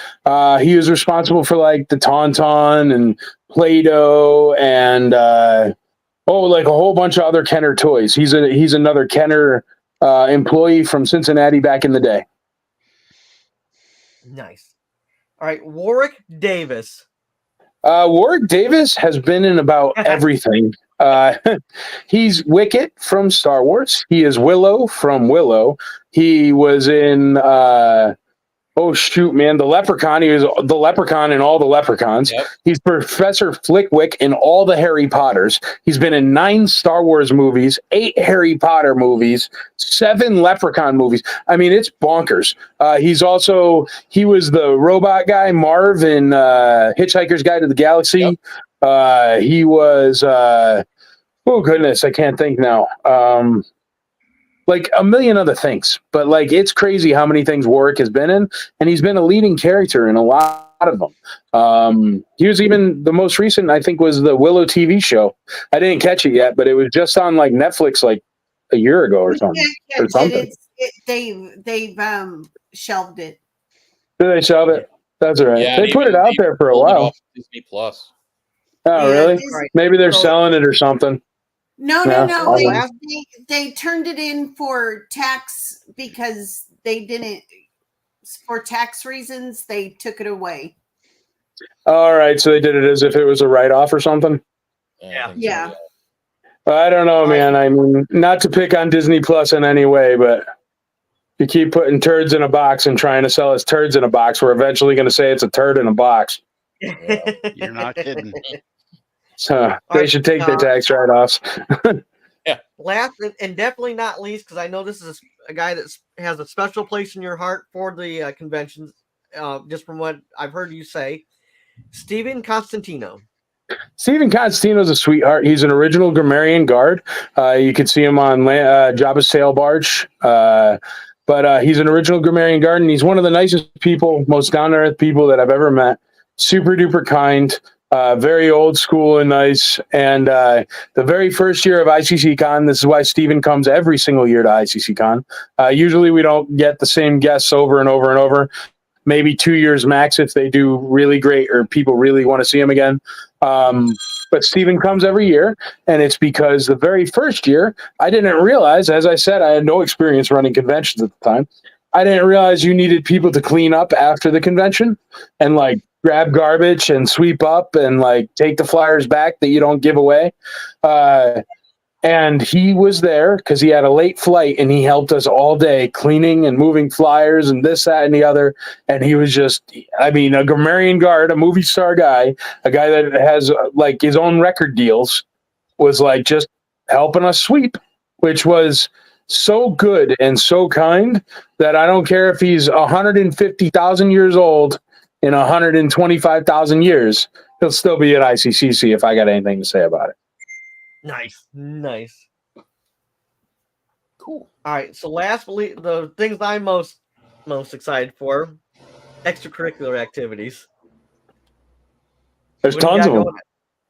Speaker 3: He was responsible for like the Tauntaun and Play-Doh and like a whole bunch of other Kenner toys. He's another Kenner employee from Cincinnati back in the day.
Speaker 2: Nice. All right, Warwick Davis.
Speaker 3: Warwick Davis has been in about everything. He's Wicket from Star Wars. He is Willow from Willow. He was in the Leprechaun. He was the Leprechaun in all the Leprechauns. Yep. He's Professor Flickwick in all the Harry Potters. He's been in 9 Star Wars movies, 8 Harry Potter movies, 7 Leprechaun movies. I mean, it's bonkers. He was the robot guy, Marv, in Hitchhiker's Guide to the Galaxy. Yep. He was, oh goodness, I can't think now. Like a million other things, but like it's crazy how many things Warwick has been in, and he's been a leading character in a lot of them. He was even the most recent, I think, was the Willow TV show. I didn't catch it yet, but it was just on like Netflix like a year ago or something.
Speaker 6: They've shelved it.
Speaker 3: Did they shelve it? That's all right.
Speaker 4: Yeah,
Speaker 3: they put it out there for a while.
Speaker 4: Disney Plus.
Speaker 3: Oh, really? Maybe they're selling it or something.
Speaker 6: No. They turned it in for tax because they didn't, for tax reasons, they took it away.
Speaker 3: All right. So they did it as if it was a write-off or something?
Speaker 6: Yeah.
Speaker 3: I don't know, man. I mean, not to pick on Disney Plus in any way, but you keep putting turds in a box and trying to sell us turds in a box, we're eventually going to say it's a turd in a box.
Speaker 7: Yeah, you're not kidding.
Speaker 3: So they should take their tax write-offs.
Speaker 2: Last and definitely not least, because I know this is a guy that has a special place in your heart for the conventions, just from what I've heard you say, Stephen Constantino.
Speaker 3: Stephen Constantino's a sweetheart. He's an original Grammarian guard. You can see him on Jabba's sail barge. But he's an original Grammarian guard, and he's one of the nicest people, most down-to-earth people that I've ever met. Super duper kind. Very old school and nice. And the very first year of ICCCon, this is why Stephen comes every single year to ICCCon. Usually we don't get the same guests over and over and over. Maybe 2 years max if they do really great or people really want to see him again. But Stephen comes every year, and it's because the very first year, I didn't realize, as I said, I had no experience running conventions at the time. I didn't realize you needed people to clean up after the convention and like grab garbage and sweep up and like take the flyers back that you don't give away. And he was there because he had a late flight and he helped us all day cleaning and moving flyers and this, that, and the other. And he was just, I mean, a grammarian guard, a movie star guy, a guy that has like his own record deals, was like just helping us sweep, which was so good and so kind that I don't care if he's 150,000 years old in 125,000 years, he'll still be at ICCC if I got anything to say about it.
Speaker 2: Nice.
Speaker 4: Cool.
Speaker 2: All right. So lastly, the things I'm most excited for, extracurricular activities.
Speaker 3: There's
Speaker 2: What do you
Speaker 3: tons
Speaker 2: got
Speaker 3: of them.
Speaker 2: going?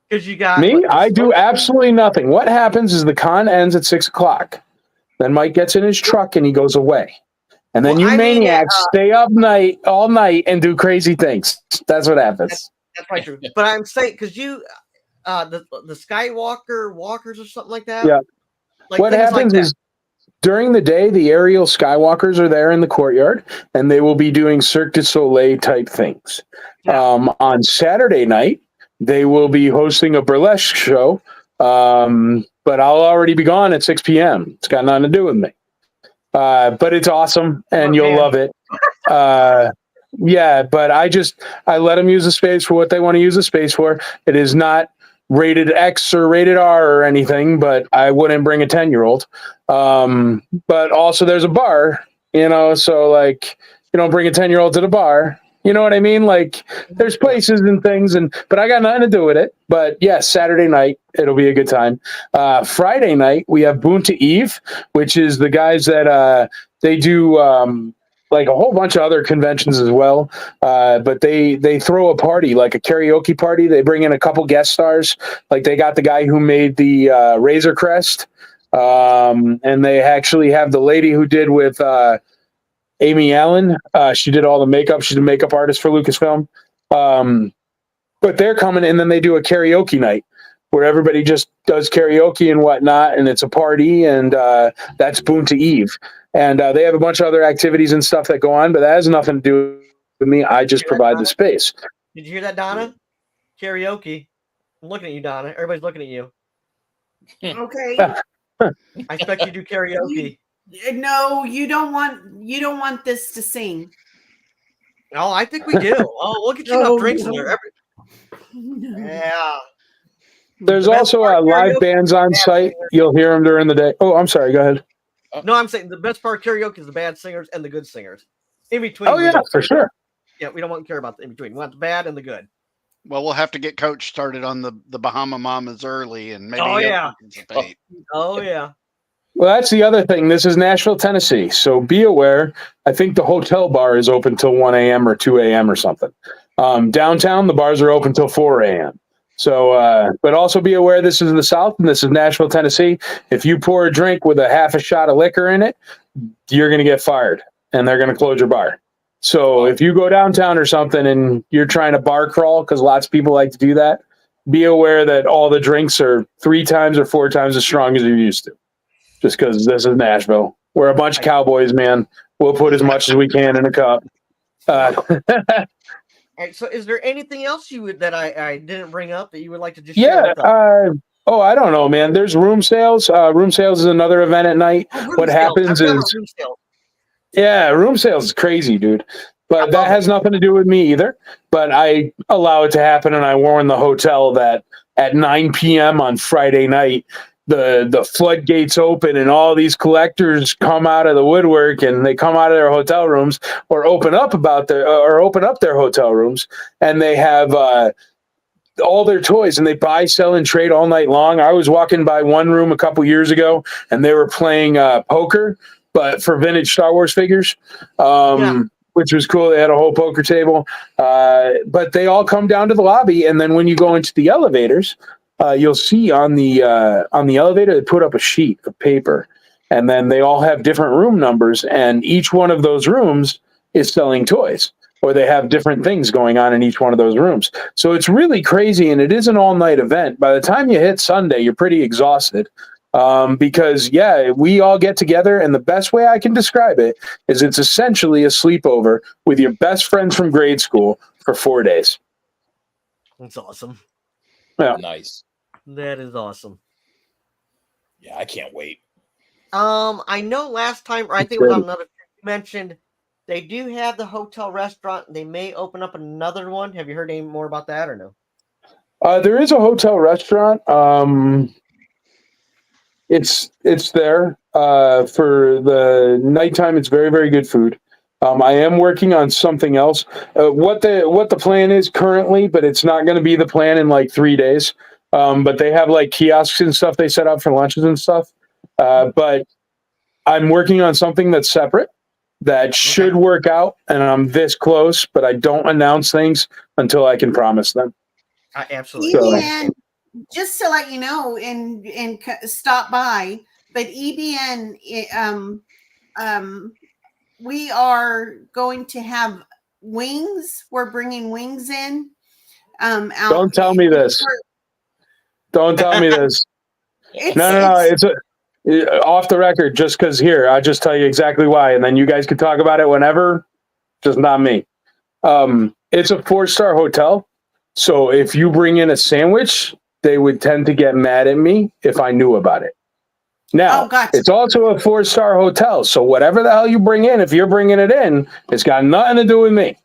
Speaker 2: Because you got
Speaker 3: Me,
Speaker 2: what, the
Speaker 3: I do
Speaker 2: smoke-
Speaker 3: absolutely nothing. What happens is the con ends at 6:00. Then Mike gets in his truck and he goes away. And then
Speaker 2: Well,
Speaker 3: you
Speaker 2: I mean,
Speaker 3: maniacs stay up all night and do crazy things. That's what happens.
Speaker 2: That's probably true. But I'm saying because you, the Skywalker walkers or something like that.
Speaker 3: Yeah.
Speaker 2: Like
Speaker 3: What
Speaker 2: things like
Speaker 3: happens
Speaker 2: that.
Speaker 3: is during the day, the aerial skywalkers are there in the courtyard, and they will be doing Cirque du Soleil type things.
Speaker 2: Yeah.
Speaker 3: On Saturday night, they will be hosting a burlesque show, but I'll already be gone at 6 p.m. It's got nothing to do with me. But it's awesome, and you'll love it. Yeah, but I let them use the space for what they want to use the space for. It is not rated X or rated R or anything, but I wouldn't bring a 10-year-old. But also there's a bar, so like you don't bring a 10-year-old to the bar. You know what I mean? Like there's places and things, but I got nothing to do with it. But yes, Saturday night, it'll be a good time. Friday night, we have Boonta Eve, which is the guys that they do like a whole bunch of other conventions as well. But they throw a party, like a karaoke party. They bring in a couple guest stars. Like they got the guy who made the Razor Crest. And they actually have the lady who did with Amy Allen. She did all the makeup. She's a makeup artist for Lucasfilm. But they're coming, and then they do a karaoke night where everybody just does karaoke and whatnot, and it's a party, and that's Boonta Eve. And they have a bunch of other activities and stuff that go on, but that has nothing to do with me. I just provide the space.
Speaker 2: Did you hear that, Donna? Karaoke. I'm looking at you, Donna. Everybody's looking at you.
Speaker 6: Okay.
Speaker 2: I expect you to do karaoke.
Speaker 6: No, you don't want this to sing.
Speaker 2: Oh, I think we do. Oh, look at you enough drinks in there. Yeah.
Speaker 3: There's
Speaker 2: The best
Speaker 3: also
Speaker 2: part of
Speaker 3: live
Speaker 2: karaoke
Speaker 3: bands
Speaker 2: is
Speaker 3: on
Speaker 2: bad
Speaker 3: site.
Speaker 2: singers.
Speaker 3: You'll hear them during the day. Oh, I'm sorry. Go ahead.
Speaker 2: No, I'm saying the best part of karaoke is the bad singers and the good singers. In between.
Speaker 3: Oh,
Speaker 2: we
Speaker 3: yeah,
Speaker 2: don't
Speaker 3: for
Speaker 2: care.
Speaker 3: sure.
Speaker 2: Yeah, we don't want to care about the in between. We want the bad and the good.
Speaker 7: Well, we'll have to get Coach started on the Bahama Mamas early, and maybe
Speaker 2: Oh,
Speaker 7: he'll
Speaker 2: yeah.
Speaker 7: participate.
Speaker 2: Oh yeah.
Speaker 3: Well, that's the other thing. This is Nashville, Tennessee. So be aware. I think the hotel bar is open till 1 a.m. or 2 a.m. or something. Downtown, the bars are open till 4 a.m. So, but also be aware this is the South and this is Nashville, Tennessee. If you pour a drink with a half a shot of liquor in it, you're going to get fired and they're going to close your bar. So if you go downtown or something and you're trying to bar crawl, because lots of people like to do that, be aware that all the drinks are 3 times or 4 times as strong as you're used to. Just because this is Nashville. We're a bunch of cowboys, man. We'll put as much as we can in a cup.
Speaker 2: All right. So, is there anything else that I didn't bring up that you would like to just
Speaker 3: Yeah.
Speaker 2: share with us?
Speaker 3: I don't know, man. There's room sales. Room sales is another event at night.
Speaker 2: Room
Speaker 3: What
Speaker 2: sales.
Speaker 3: happens
Speaker 2: I forgot about
Speaker 3: is,
Speaker 2: room sales.
Speaker 3: yeah, room sales is crazy, dude. But that has nothing to do with me either. But I allow it to happen, and I warn the hotel that at 9 p.m. on Friday night, the floodgates open and all these collectors come out of the woodwork, and they come out of their hotel rooms or open up their hotel rooms, and they have all their toys, and they buy, sell, and trade all night long. I was walking by one room a couple years ago, and they were playing poker, but for vintage Star Wars figures. Which was cool. They had a whole poker table, but they all come down to the lobby. And then when you go into the elevators, you'll see on the elevator, they put up a sheet of paper, and then they all have different room numbers. And each one of those rooms is selling toys, or they have different things going on in each one of those rooms. So it's really crazy. And it is an all night event. By the time you hit Sunday, you're pretty exhausted. Because we all get together, and the best way I can describe it is it's essentially a sleepover with your best friends from grade school for 4 days.
Speaker 2: That's awesome.
Speaker 3: Yeah.
Speaker 4: Nice.
Speaker 2: That is awesome.
Speaker 4: Yeah, I can't wait.
Speaker 2: I know last time, or I think it was on another, you mentioned they do have the hotel restaurant. They may open up another one. Have you heard any more about that or no?
Speaker 3: There is a hotel restaurant. It's there. For the nighttime, it's very, very good food. I am working on something else. What the plan is currently, but it's not going to be the plan in like 3 days. But they have like kiosks and stuff they set up for lunches and stuff. But I'm working on something that's separate that should work out, and I'm this close, but I don't announce things until I can promise them.
Speaker 2: Absolutely.
Speaker 6: EBN, just to let you know, and stop by, but EBN, we are going to have wings. We're bringing wings in. Out
Speaker 3: Don't tell me this. Don't tell me this. No. It's off the record, just because here, I'll just tell you exactly why, and then you guys can talk about it whenever, just not me. It's a 4-star hotel, so if you bring in a sandwich, they would tend to get mad at me if I knew about it. Now,
Speaker 6: gotcha.
Speaker 3: It's also a 4-star hotel, so whatever the hell you bring in, if you're bringing it in, it's got nothing to do with me.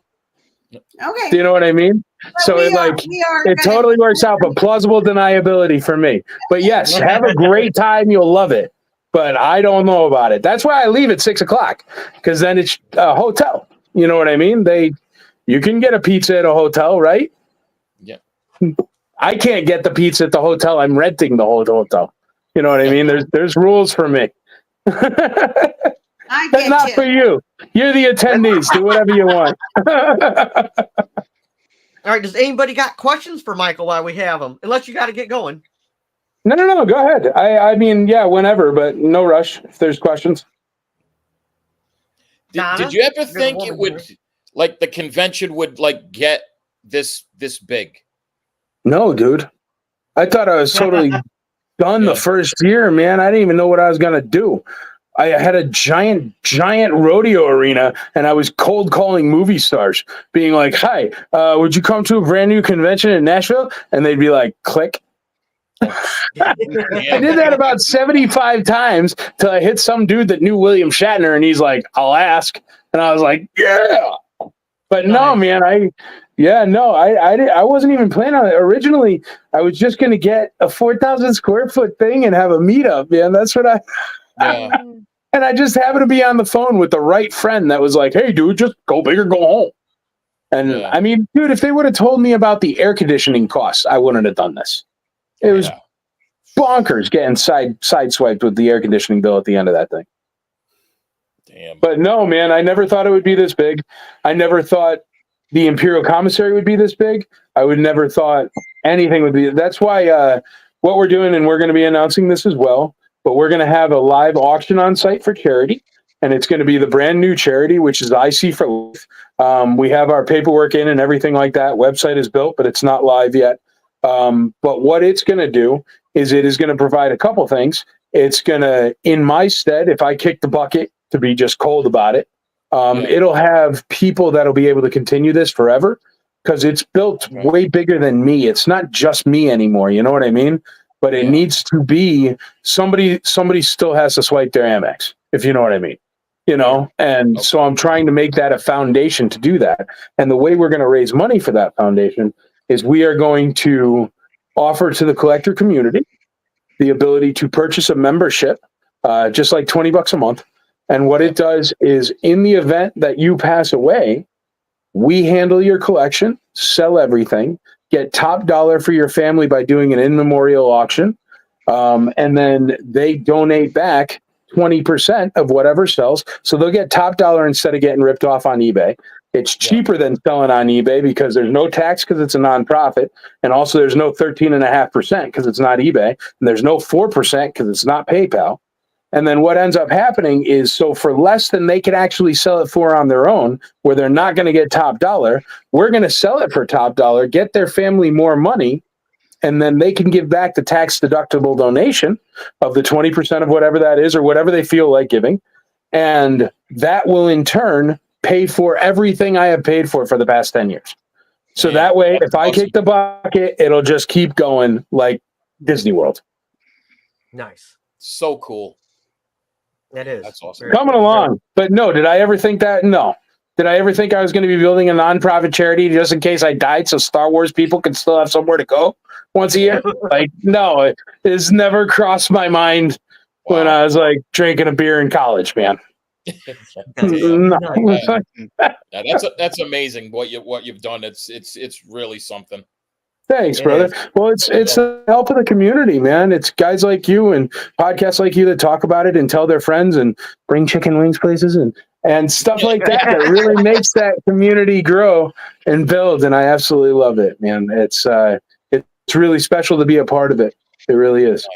Speaker 6: Okay.
Speaker 3: Do you know what I mean? So it totally works out, but plausible deniability for me. But yes, have a great time. You'll love it. But I don't know about it. That's why I leave at 6 o'clock, because then it's a hotel. You know what I mean? You can get a pizza at a hotel, right?
Speaker 4: Yeah.
Speaker 3: I can't get the pizza at the hotel. I'm renting the whole hotel. You know what I mean? There's rules for me.
Speaker 6: I get
Speaker 3: not
Speaker 6: you.
Speaker 3: for you. You're the attendees. Do whatever you want.
Speaker 2: All right. Does anybody got questions for Michael while we have him? Unless you got to get going.
Speaker 3: No. Go ahead. I mean, yeah, whenever, but no rush if there's questions.
Speaker 4: Did you ever think it would, like, the convention would like get this big?
Speaker 3: No, dude. I thought I was totally done the first year, man. I didn't even know what I was gonna do. I had a giant rodeo arena, and I was cold calling movie stars, being like, "Hi, would you come to a brand new convention in Nashville?" And they'd be like, "Click." I did that about 75 times till I hit some dude that knew William Shatner, and he's like, "I'll ask," and I was like, "Yeah." But no, man, I wasn't even planning on it. Originally, I was just going to get a 4,000 square foot thing and have a meetup, man. That's what and I just happened to be on the phone with the right friend that was like, "Hey, dude, just go big or go home." And I mean, dude, if they would have told me about the air conditioning costs, I wouldn't have done this. It was bonkers getting sideswiped with the air conditioning bill at the end of that thing.
Speaker 4: Damn.
Speaker 3: But no, man, I never thought it would be this big. I never thought the Imperial Commissary would be this big. I would never thought anything would be. That's why what we're doing, and we're going to be announcing this as well, but we're going to have a live auction on site for charity, and it's going to be the brand new charity, which is IC for Life. We have our paperwork in and everything like that. Website is built, but it's not live yet. But what it's going to do is it is going to provide a couple things. It's going to, in my stead, if I kick the bucket, to be just cold about it, it'll have people that'll be able to continue this forever, because it's built way bigger than me. It's not just me anymore. You know what I mean? But it needs to be somebody still has to swipe their Amex, if you know what I mean. You know, and so I'm trying to make that a foundation to do that. And the way we're going to raise money for that foundation is we are going to offer to the collector community the ability to purchase a membership, just like $20 a month. And what it does is, in the event that you pass away, we handle your collection, sell everything, get top dollar for your family by doing an in memorial auction. And then they donate back 20% of whatever sells. So they'll get top dollar instead of getting ripped off on eBay. It's cheaper than selling on eBay because there's no tax because it's a nonprofit. And also there's no 13.5% because it's not eBay. And there's no 4% because it's not PayPal. And then what ends up happening is, so for less than they could actually sell it for on their own, where they're not going to get top dollar, we're going to sell it for top dollar, get their family more money, and then they can give back the tax deductible donation of the 20% of whatever that is, or whatever they feel like giving. And that will in turn pay for everything I have paid for the past 10 years. So that way, if I kick the bucket, it'll just keep going like Disney World.
Speaker 2: Nice.
Speaker 4: So cool.
Speaker 2: That is.
Speaker 4: That's awesome.
Speaker 3: Coming along. But no, did I ever think that? No. Did I ever think I was going to be building a nonprofit charity just in case I died so Star Wars people could still have somewhere to go once a year? Like, no, it has never crossed my mind when I was like drinking a beer in college, man.
Speaker 4: That's amazing what you've done. It's really something.
Speaker 3: Thanks, brother. Well, it's the help of the community, man. It's guys like you and podcasts like you that talk about it and tell their friends and bring chicken wings places and stuff like that that really makes that community grow and build. And I absolutely love it, man. It's really special to be a part of it. It really is.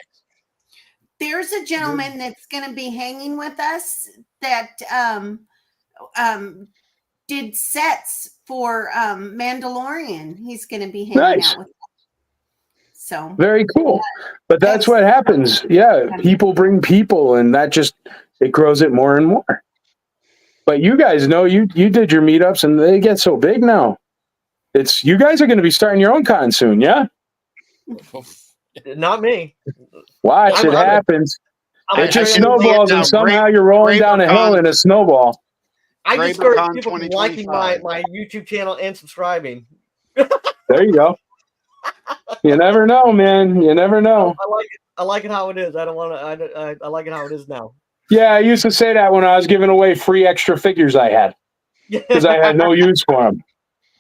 Speaker 6: There's a gentleman that's going to be hanging with us that did sets for Mandalorian. He's going to be hanging out with us. So
Speaker 3: very cool. But that's what happens. Yeah, people bring people, and that just it grows it more and more. But you guys know you did your meetups, and they get so big now. It's you guys are going to be starting your own con soon, yeah?
Speaker 2: Not me.
Speaker 3: Watch, it happens. It just snowballs, and somehow you're rolling down a hill in a snowball.
Speaker 2: I just started people liking my YouTube channel and subscribing.
Speaker 3: There you go. You never know, man. You never know.
Speaker 2: I like it how it is. I don't want to. I like it how it is now.
Speaker 3: Yeah, I used to say that when I was giving away free extra figures I had because I had no use for them.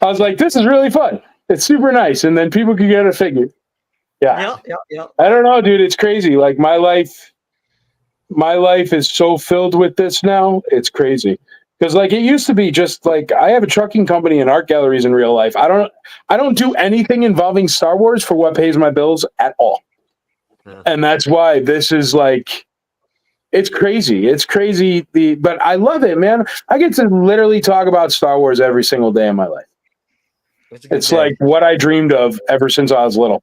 Speaker 3: I was like, "This is really fun. It's super nice," and then people could get a figure. Yeah. I don't know, dude. It's crazy. Like my life is so filled with this now. It's crazy. Because like it used to be just like I have a trucking company and art galleries in real life. I don't do anything involving Star Wars for what pays my bills at all. Yeah. And that's why this is like it's crazy. It's crazy. But I love it, man. I get to literally talk about Star Wars every single day of my life. It's like what I dreamed of ever since I was little.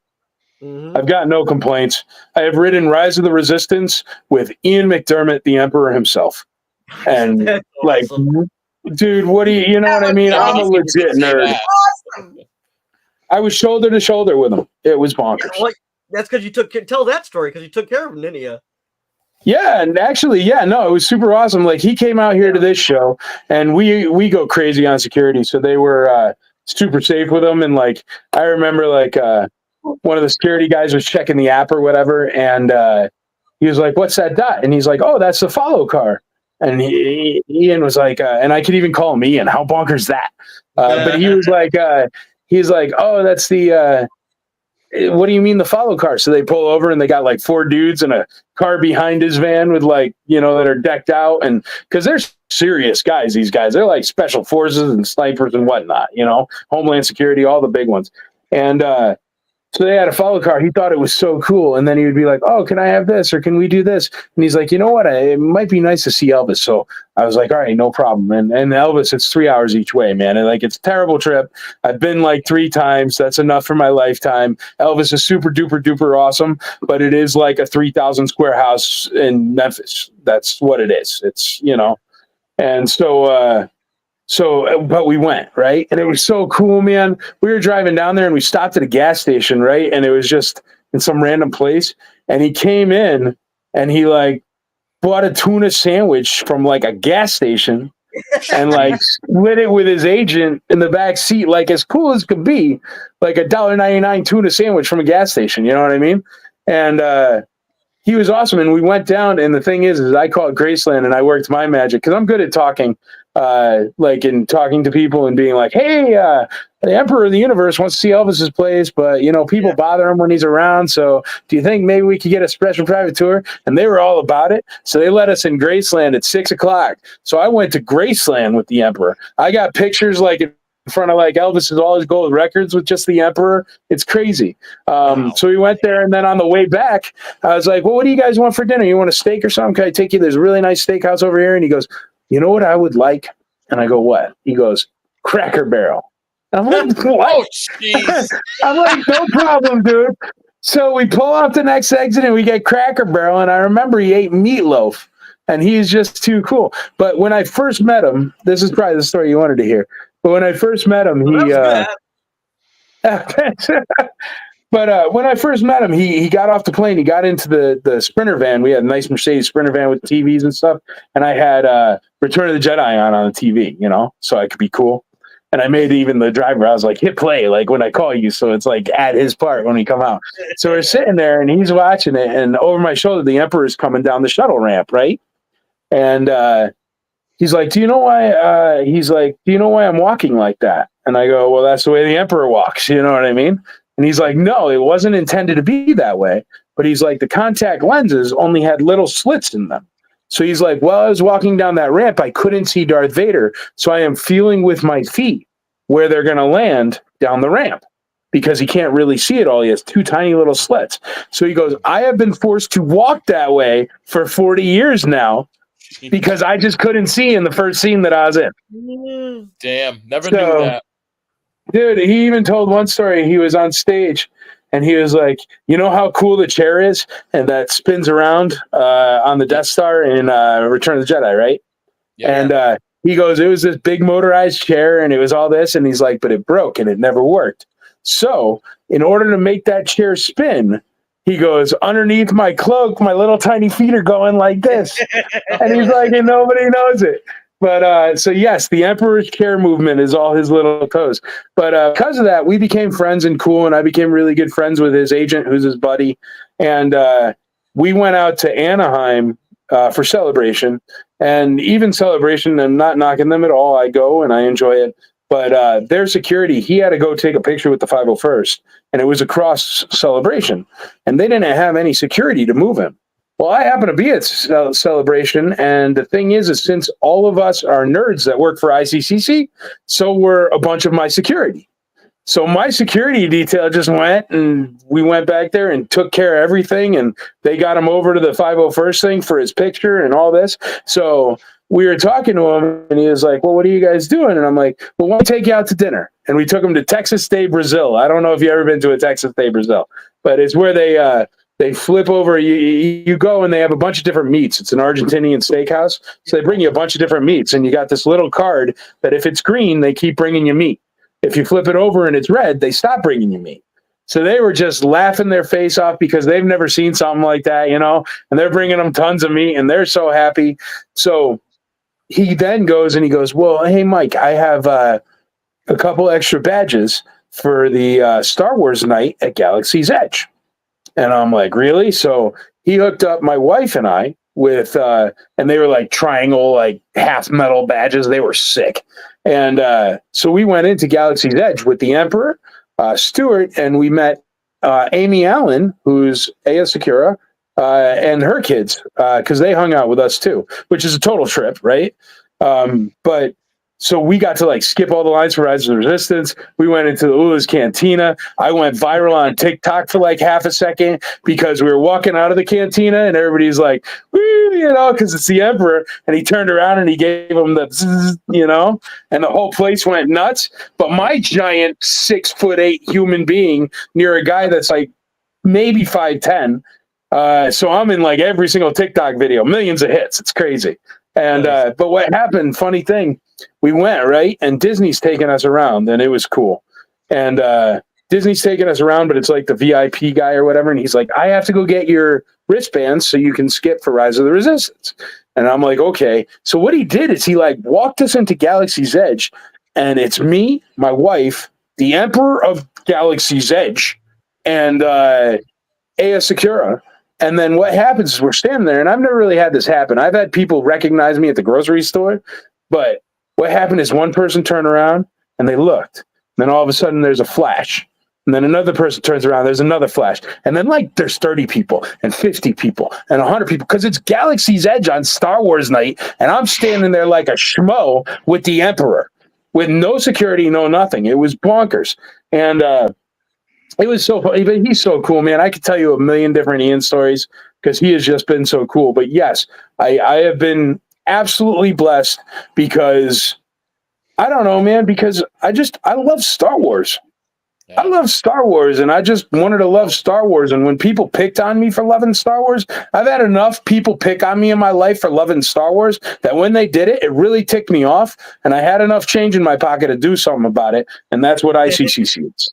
Speaker 3: Mm-hmm. I've got no complaints. I have ridden Rise of the Resistance with Ian McDermott, the Emperor himself. And like, awesome. Dude, what do you know what I mean? I'm a legit nerd. Awesome. I was shoulder to shoulder with him. It was bonkers.
Speaker 2: Yeah, that's because you tell that story because you took care of him, didn't you?
Speaker 3: Yeah, and actually, it was super awesome. Like he came out here to this show, and we go crazy on security, so they were super safe with him. And like I remember, like one of the security guys was checking the app or whatever, and he was like, "What's that dot?" And he's like, "Oh, that's the follow car." And Ian was like, and I could even call him Ian. How bonkers that? But he was like, "Oh, that's the." What do you mean the follow car? So they pull over and they got like 4 dudes in a car behind his van with like, that are decked out. And because they're serious guys, these guys, they're like special forces and snipers and whatnot, Homeland Security, all the big ones. And so they had a follow car. He thought it was so cool. And then he would be like, "Oh, can I have this? Or can we do this?" And he's like, "You know what? It might be nice to see Elvis." So I was like, "All right, no problem." And Elvis, it's 3 hours each way, man. And like, it's a terrible trip. I've been like 3 times. That's enough for my lifetime. Elvis is super duper duper awesome, but it is like a 3,000 square house in Memphis. That's what it is. It's, and but we went, right? And it was so cool, man. We were driving down there and we stopped at a gas station, right? And it was just in some random place. And he came in and he like bought a tuna sandwich from like a gas station and like split it with his agent in the back seat, like as cool as could be, like $1.99 tuna sandwich from a gas station. You know what I mean? And he was awesome. And we went down. And the thing is I called Graceland and I worked my magic because I'm good at talking. Like in talking to people and being like, "Hey, the Emperor of the Universe wants to see Elvis's place, but people bother him when he's around. So do you think maybe we could get a special private tour?" And they were all about it. So they let us in Graceland at 6:00. So I went to Graceland with the Emperor. I got pictures like in front of like Elvis's all his gold records with just the Emperor. It's crazy. Wow. So we went there, and then on the way back, I was like, "Well, what do you guys want for dinner? You want a steak or something? Can I take you? There's a really nice steakhouse over here." And he goes, "You know what I would like?" And I go, "What?" He goes, "Cracker Barrel." I'm like, "What?"
Speaker 4: Oh, jeez.
Speaker 3: I'm like, "No problem, dude." So we pull off the next exit and we get Cracker Barrel. And I remember he ate meatloaf and he's just too cool. But when I first met him, this is probably the story you wanted to hear. But when I first met him, But when I first met him, he got off the plane. He got into the Sprinter van. We had a nice Mercedes Sprinter van with TVs and stuff. And I had Return of the Jedi on the TV, so I could be cool. And I made even the driver, I was like, hit play, like when I call you. So it's like at his part when we come out. So we're sitting there and he's watching it. And over my shoulder, the Emperor's coming down the shuttle ramp, right? And he's like, do you know why? He's like, do you know why I'm walking like that? And I go, well, that's the way the Emperor walks. You know what I mean? And he's like, no, it wasn't intended to be that way. But he's like, the contact lenses only had little slits in them. So he's like, well, I was walking down that ramp. I couldn't see Darth Vader. So I am feeling with my feet where they're going to land down the ramp because he can't really see it all. He has two tiny little slits. So he goes, I have been forced to walk that way for 40 years now because I just couldn't see in the first scene that I was in.
Speaker 4: Damn, never knew that.
Speaker 3: Dude, he even told one story. He was on stage and he was like, you know how cool the chair is and that spins around on the Death Star in Return of the Jedi, right? Yeah. And he goes, it was this big motorized chair and it was all this. And he's like, but it broke and it never worked. So in order to make that chair spin, he goes, underneath my cloak, my little tiny feet are going like this. And he's like, and nobody knows it. But so yes, the Emperor's chair movement is all his little toes. But because of that, we became friends and cool, and I became really good friends with his agent, who's his buddy. And we went out to Anaheim for Celebration. And even Celebration, I'm not knocking them at all. I go and I enjoy it. But their security, he had to go take a picture with the 501st, and it was across Celebration. And they didn't have any security to move him. Well, I happen to be at Celebration, and the thing is since all of us are nerds that work for ICCC, so were a bunch of my security. So my security detail just went, and we went back there and took care of everything, and they got him over to the 501st thing for his picture and all this. So we were talking to him, and he was like, well, what are you guys doing? And I'm like, well, why don't we take you out to dinner? And we took him to Texas Day, Brazil. I don't know if you've ever been to a Texas Day, Brazil, but it's where they flip over, you go and they have a bunch of different meats. It's an Argentinian steakhouse. So they bring you a bunch of different meats and you got this little card that if it's green, they keep bringing you meat. If you flip it over and it's red, they stop bringing you meat. So they were just laughing their face off because they've never seen something like that, you know, and they're bringing them tons of meat and they're so happy. So he then goes and he goes, well, hey, Mike, I have a couple extra badges for the Star Wars night at Galaxy's Edge. And I'm like, really? So he hooked up my wife and I with, and they were like triangle, like half metal badges. They were sick. And so we went into Galaxy's Edge with the Emperor, Stuart, and we met Amy Allen, who's Aya Sakura, and her kids, because they hung out with us too, which is a total trip, right? But so we got to like skip all the lines for Rise of the Resistance. We went into the Ula's Cantina. I went viral on TikTok for like half a second because we were walking out of the cantina and everybody's like, woo, you know, because it's the Emperor. And he turned around and he gave him the, zzz, you know, and the whole place went nuts. But my giant 6'8" human being near a guy that's like maybe 5'10". So I'm in like every single TikTok video, millions of hits. It's crazy. And but what happened, funny thing, we went, right? And Disney's taking us around, and it was cool. And Disney's taking us around, but it's like the VIP guy or whatever. And he's like, I have to go get your wristbands so you can skip for Rise of the Resistance. And I'm like, okay. So what he did is he like walked us into Galaxy's Edge, and it's me, my wife, the Emperor of Galaxy's Edge, and Aya Sakura. And then what happens is we're standing there, and I've never really had this happen. I've had people recognize me at the grocery store, but what happened is one person turned around and they looked. And then all of a sudden there's a flash. And then another person turns around, there's another flash. And then like there's 30 people and 50 people and 100 people because it's Galaxy's Edge on Star Wars night. And I'm standing there like a schmo with the Emperor with no security, no nothing. It was bonkers. And it was so funny, but he's so cool, man. I could tell you a million different Ian stories because he has just been so cool. But yes, I have been absolutely blessed because I don't know, man, because I love Star Wars. I love Star Wars, and I just wanted to love Star Wars. And when people picked on me for loving Star Wars, I've had enough people pick on me in my life for loving Star Wars that when they did it, it really ticked me off. And I had enough change in my pocket to do something about it. And that's what ICCC is.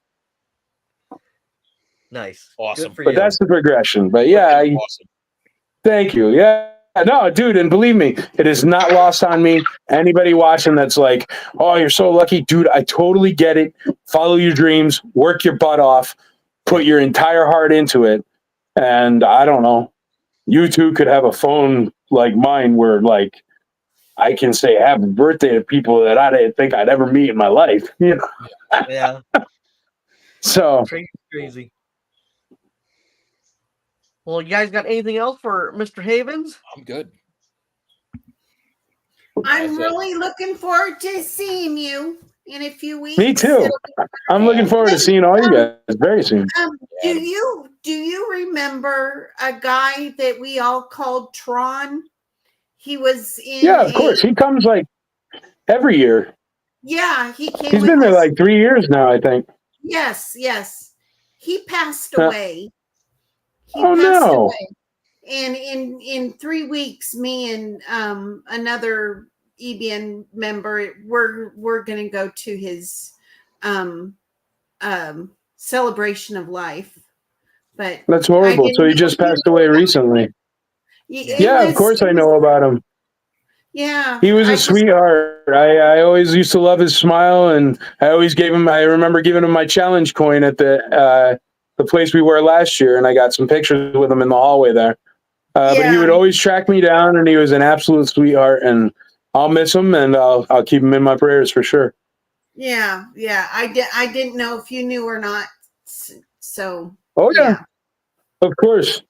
Speaker 2: Nice.
Speaker 4: Awesome.
Speaker 2: Good for
Speaker 3: But
Speaker 2: you.
Speaker 3: that's the progression. But yeah,
Speaker 4: Awesome.
Speaker 3: thank you. Yeah. no, dude, and believe me, it is not lost on me. Anybody watching that's like, oh, you're so lucky, dude. I totally get it. Follow your dreams, work your butt off, put your entire heart into it. And I don't know, you two could have a phone like mine where like I can say happy birthday to people that I didn't think I'd ever meet in my life. You know?
Speaker 2: Yeah.
Speaker 3: So
Speaker 2: crazy. Well, you guys got anything else for Mr. Havens?
Speaker 4: I'm good.
Speaker 6: I'm really looking forward to seeing you in a few weeks.
Speaker 3: Me too. I'm looking forward to seeing all you guys very soon.
Speaker 6: Do you remember a guy that we all called Tron? He was in.
Speaker 3: Yeah, of course. He comes like every year.
Speaker 6: Yeah, he came.
Speaker 3: He's been there like 3 years now, I think.
Speaker 6: Yes. He passed away.
Speaker 3: Oh no!
Speaker 6: Away. And in 3 weeks, me and another EBN member, we're going to go to his celebration of life. But
Speaker 3: that's horrible. So he just passed away recently. Yeah, of course I know about him.
Speaker 6: Yeah,
Speaker 3: he was a sweetheart. I always used to love his smile, and I always gave him. I remember giving him my challenge coin at the place we were last year, and I got some pictures with him in the hallway there. But he would always track me down, and he was an absolute sweetheart. And I'll miss him, and I'll keep him in my prayers for sure.
Speaker 6: Yeah. I didn't know if you knew or not. So.
Speaker 3: Oh yeah. Of course.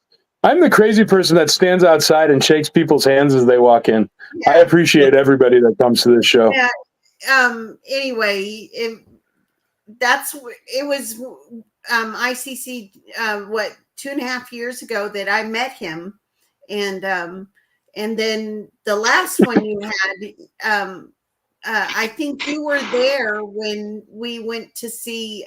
Speaker 3: I'm the crazy person that stands outside and shakes people's hands as they walk in. Yeah. I appreciate everybody that comes to this show.
Speaker 6: Yeah. Anyway, it was ICC 2.5 years ago that I met him, and then the last one you had, I think you were there when we went to see.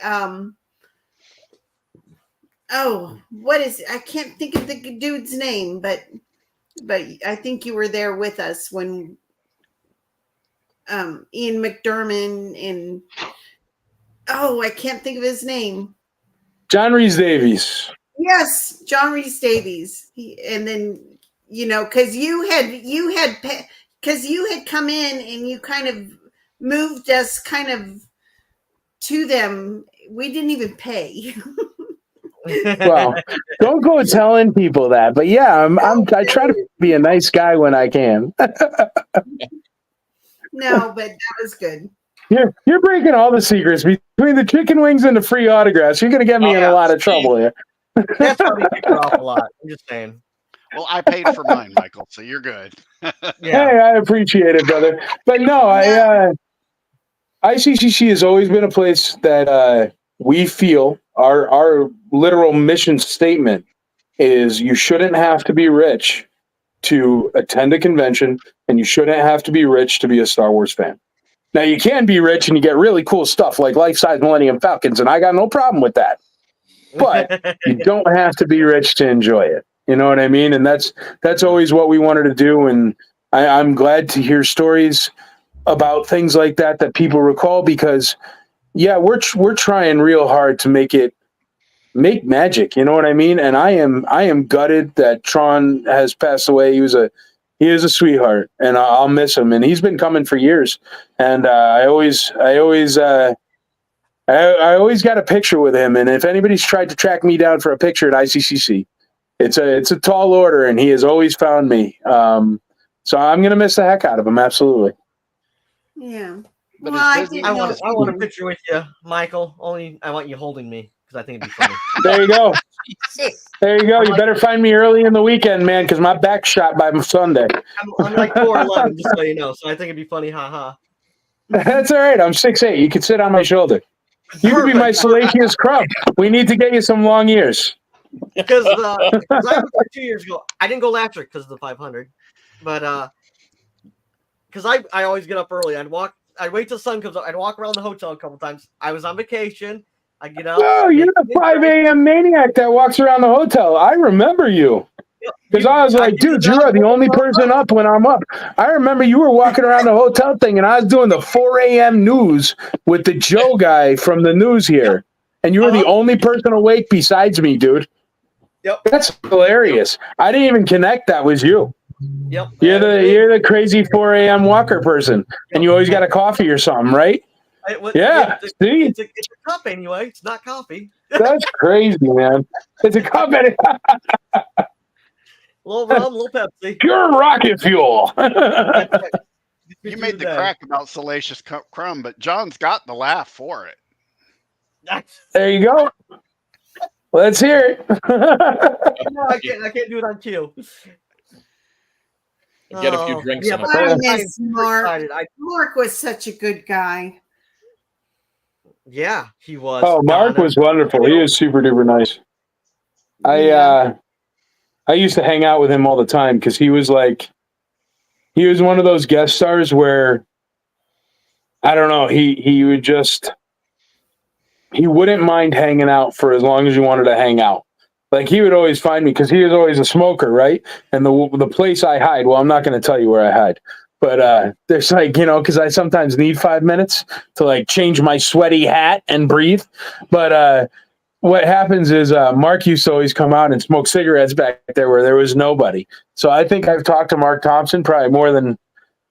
Speaker 6: What is it? I can't think of the dude's name, but I think you were there with us when Ian McDermott and I can't think of his name.
Speaker 3: John Rhys Davies.
Speaker 6: Yes, John Rhys Davies. And then because you had come in and you kind of moved us kind of to them. We didn't even pay.
Speaker 3: Well, don't go telling people that. But yeah, I try to be a nice guy when I can.
Speaker 6: No, but that was good.
Speaker 3: You're breaking all the secrets between the chicken wings and the free autographs. You're going to get me in a lot of trouble here.
Speaker 2: That's probably kicked her off a lot. I'm just saying.
Speaker 7: Well, I paid for mine, Michael, so you're good.
Speaker 3: Hey, I appreciate it, brother. But no, ICCC has always been a place that we feel our literal mission statement is you shouldn't have to be rich to attend a convention, and you shouldn't have to be rich to be a Star Wars fan. Now, you can be rich and you get really cool stuff like life-size Millennium Falcons, and I got no problem with that. But you don't have to be rich to enjoy it. You know what I mean? And that's always what we wanted to do, and I'm glad to hear stories about things like that people recall, because we're trying real hard to make magic, you know what I mean? And I am gutted that Tron has passed away. He is a sweetheart, and I'll miss him. And he's been coming for years. And I always got a picture with him. And if anybody's tried to track me down for a picture at ICCC, it's a tall order, and he has always found me. So I'm gonna miss the heck out of him. Absolutely.
Speaker 6: Yeah.
Speaker 2: But I want a picture with you, Michael. Only I want you holding me, because I think it'd be funny.
Speaker 3: There you go. There you go. You better find me early in the weekend, man, because my back's shot by Sunday.
Speaker 2: I'm like 4'11", just so you know. So I think it'd be funny, haha.
Speaker 3: That's all right. I'm 6'8". You can sit on my shoulder. You could be my salacious crumb. We need to get you some long ears.
Speaker 2: Because I was there 2 years ago. I didn't go last year because of the 500, but because I always get up early. I'd wait till the sun comes up. I'd walk around the hotel a couple times. I was on vacation. I get up.
Speaker 3: Oh, you're the 5 a.m. maniac that walks around the hotel. I remember you. Because I was like, dude, you're the only person up when I'm up. I remember you were walking around the hotel thing, and I was doing the 4 a.m. news with the Joe guy from the news here. And you were the only person awake besides me, dude.
Speaker 2: Yep.
Speaker 3: That's hilarious. I didn't even connect that was you.
Speaker 2: Yep.
Speaker 3: You're the crazy 4 a.m. walker person, and you always got a coffee or something, right? Yeah. See,
Speaker 2: it's a cup anyway. It's not coffee.
Speaker 3: That's crazy, man. It's a cup.
Speaker 2: Little rum, little Pepsi.
Speaker 3: Pure rocket fuel.
Speaker 7: You made the crack about Salacious Crumb, but John's got the laugh for it.
Speaker 3: There you go. Let's hear it.
Speaker 2: No, I can't do it on cue.
Speaker 4: Get a few drinks in
Speaker 6: I miss Mark. Mark was such a good guy.
Speaker 2: Yeah, he was.
Speaker 3: Oh, Mark was wonderful. He was super duper nice. I used to hang out with him all the time because he was one of those guest stars where, I don't know, he wouldn't mind hanging out for as long as you wanted to hang out. Like, he would always find me because he was always a smoker, right? And the place I hide, well, I'm not going to tell you where I hide, but there's because I sometimes need 5 minutes to change my sweaty hat and breathe. But what happens is Mark used to always come out and smoke cigarettes back there where there was nobody. So I think I've talked to Mark Thompson probably more than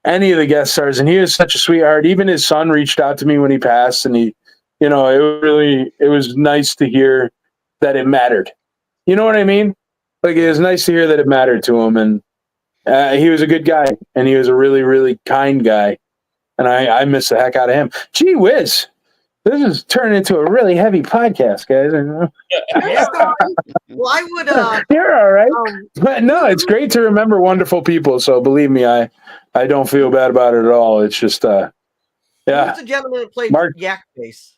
Speaker 3: any of the guest stars, and he was such a sweetheart. Even his son reached out to me when he passed, and it was nice to hear that it mattered. You know what I mean? It was nice to hear that it mattered to him, and he was a good guy, and he was a really, really kind guy, and I miss the heck out of him. Gee whiz. This is turning into a really heavy podcast, guys.
Speaker 2: Well, I would.
Speaker 3: You're all right. But no, it's great to remember wonderful people. So believe me, I don't feel bad about it at all. It's just, yeah.
Speaker 2: Who's the gentleman that played Yak Face?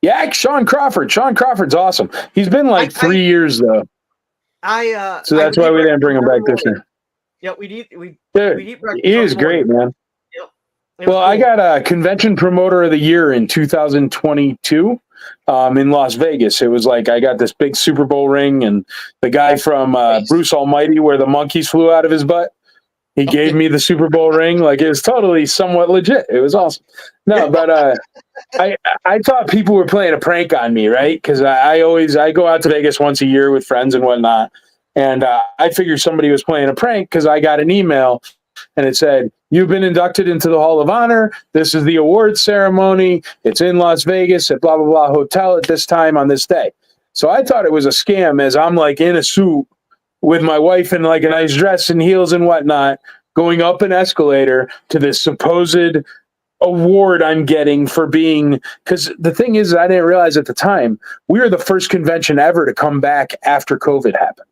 Speaker 3: Yak, Sean Crawford. Sean Crawford's awesome. He's been 3 years though. So that's why we didn't bring him back this year.
Speaker 2: Yeah, we eat
Speaker 3: he is great, man. Well, I got a convention promoter of the year in 2022 in Las Vegas. It was I got this big Super Bowl ring, and the guy from Bruce Almighty, where the monkeys flew out of his butt, he gave me the Super Bowl ring. It was totally somewhat legit. It was awesome. No, but I thought people were playing a prank on me, right? Because I go out to Vegas once a year with friends and whatnot, and I figured somebody was playing a prank because I got an email. And it said, "You've been inducted into the Hall of Honor. This is the awards ceremony. It's in Las Vegas at blah, blah, blah hotel at this time on this day." So I thought it was a scam as I'm in a suit with my wife in a nice dress and heels and whatnot, going up an escalator to this supposed award I'm getting for being, because the thing is, I didn't realize at the time, we were the first convention ever to come back after COVID happened.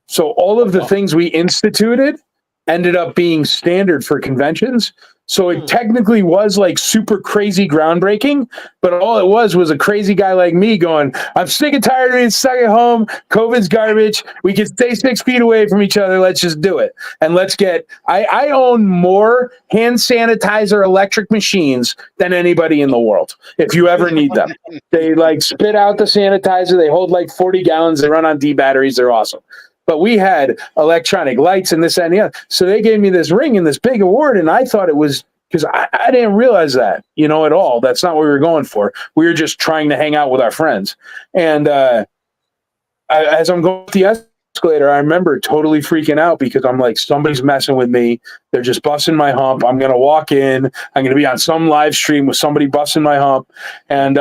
Speaker 3: So all of the things we instituted ended up being standard for conventions. So it technically was super crazy groundbreaking, but all it was a crazy guy like me going, "I'm sick and tired of being stuck at home. COVID's garbage. We can stay 6 feet away from each other. Let's just do it. And let's get, I own more hand sanitizer electric machines than anybody in the world. If you ever need them, they spit out the sanitizer. They hold 40 gallons. They run on D batteries. They're awesome. But we had electronic lights and this, that, and the other. So they gave me this ring and this big award, and I thought it was, because I didn't realize that, at all. That's not what we were going for. We were just trying to hang out with our friends. And as I'm going up the escalator, I remember totally freaking out because I'm somebody's messing with me. They're just busting my hump. I'm going to walk in. I'm going to be on some live stream with somebody busting my hump. And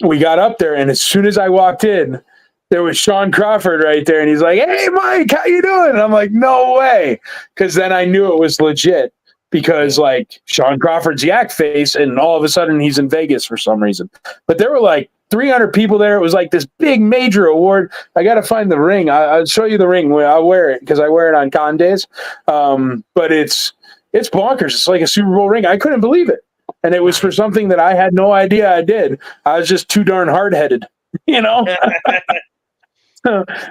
Speaker 3: we got up there, and as soon as I walked in, there was Sean Crawford right there, and he's like, "Hey, Mike, how you doing?" And I'm like, "No way," because then I knew it was legit because Sean Crawford's Yak Face, and all of a sudden he's in Vegas for some reason. But there were 300 people there. It was this big major award. I got to find the ring. I'll show you the ring. I'll wear it because I wear it on con days. But it's bonkers. It's like a Super Bowl ring. I couldn't believe it, and it was for something that I had no idea I did. I was just too darn hard-headed,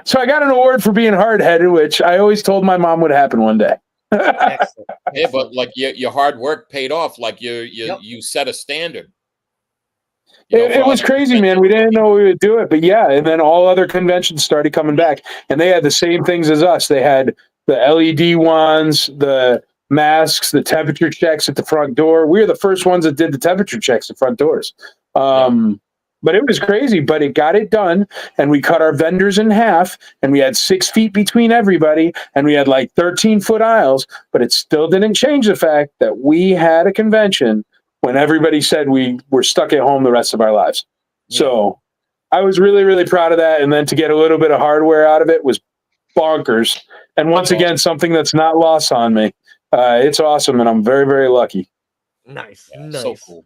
Speaker 3: So I got an award for being hard-headed, which I always told my mom would happen one day.
Speaker 4: Yeah, but your hard work paid off. You set a standard.
Speaker 3: It was crazy, man. We didn't know we would do it, but yeah. And then all other conventions started coming back, and they had the same things as us. They had the LED ones, the masks, the temperature checks at the front door. We were the first ones that did the temperature checks at front doors. But it was crazy, but it got it done. And we cut our vendors in half, and we had 6 feet between everybody, and we had like 13-foot aisles, but it still didn't change the fact that we had a convention when everybody said we were stuck at home the rest of our lives.
Speaker 4: Yeah.
Speaker 3: So I was really, really proud of that. And then to get a little bit of hardware out of it was bonkers. And once again, something that's not lost on me. It's awesome, and I'm very, very lucky.
Speaker 2: Nice.
Speaker 4: Yeah,
Speaker 2: Nice.
Speaker 4: so cool.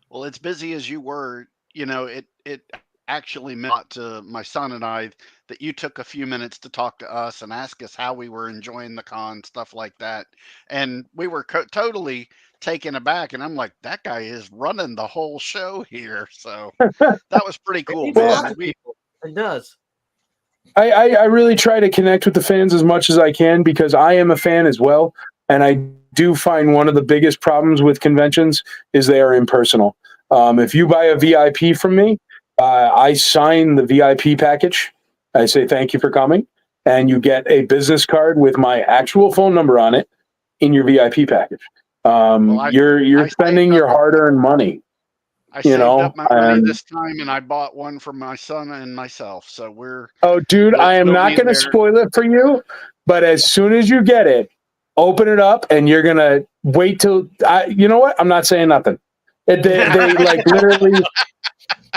Speaker 7: Well, as busy as you were, it actually meant to my son and I that you took a few minutes to talk to us and ask us how we were enjoying the con, stuff like that. And we were totally taken aback. And I'm like, that guy is running the whole show here. So that was pretty cool,
Speaker 2: It needs
Speaker 7: man.
Speaker 2: lots of people. It does.
Speaker 3: I really try to connect with the fans as much as I can because I am a fan as well. And I do find one of the biggest problems with conventions is they are impersonal. If you buy a VIP from me, I sign the VIP package. I say thank you for coming, and you get a business card with my actual phone number on it in your VIP package. You're spending your hard-earned money.
Speaker 7: I saved up my money this time, and I bought one for my son and myself. So we're.
Speaker 3: Oh, dude, I am not going to spoil it for you, but as soon as you get it, open it up, and you're going to wait till. You know what? I'm not saying nothing. They like literally,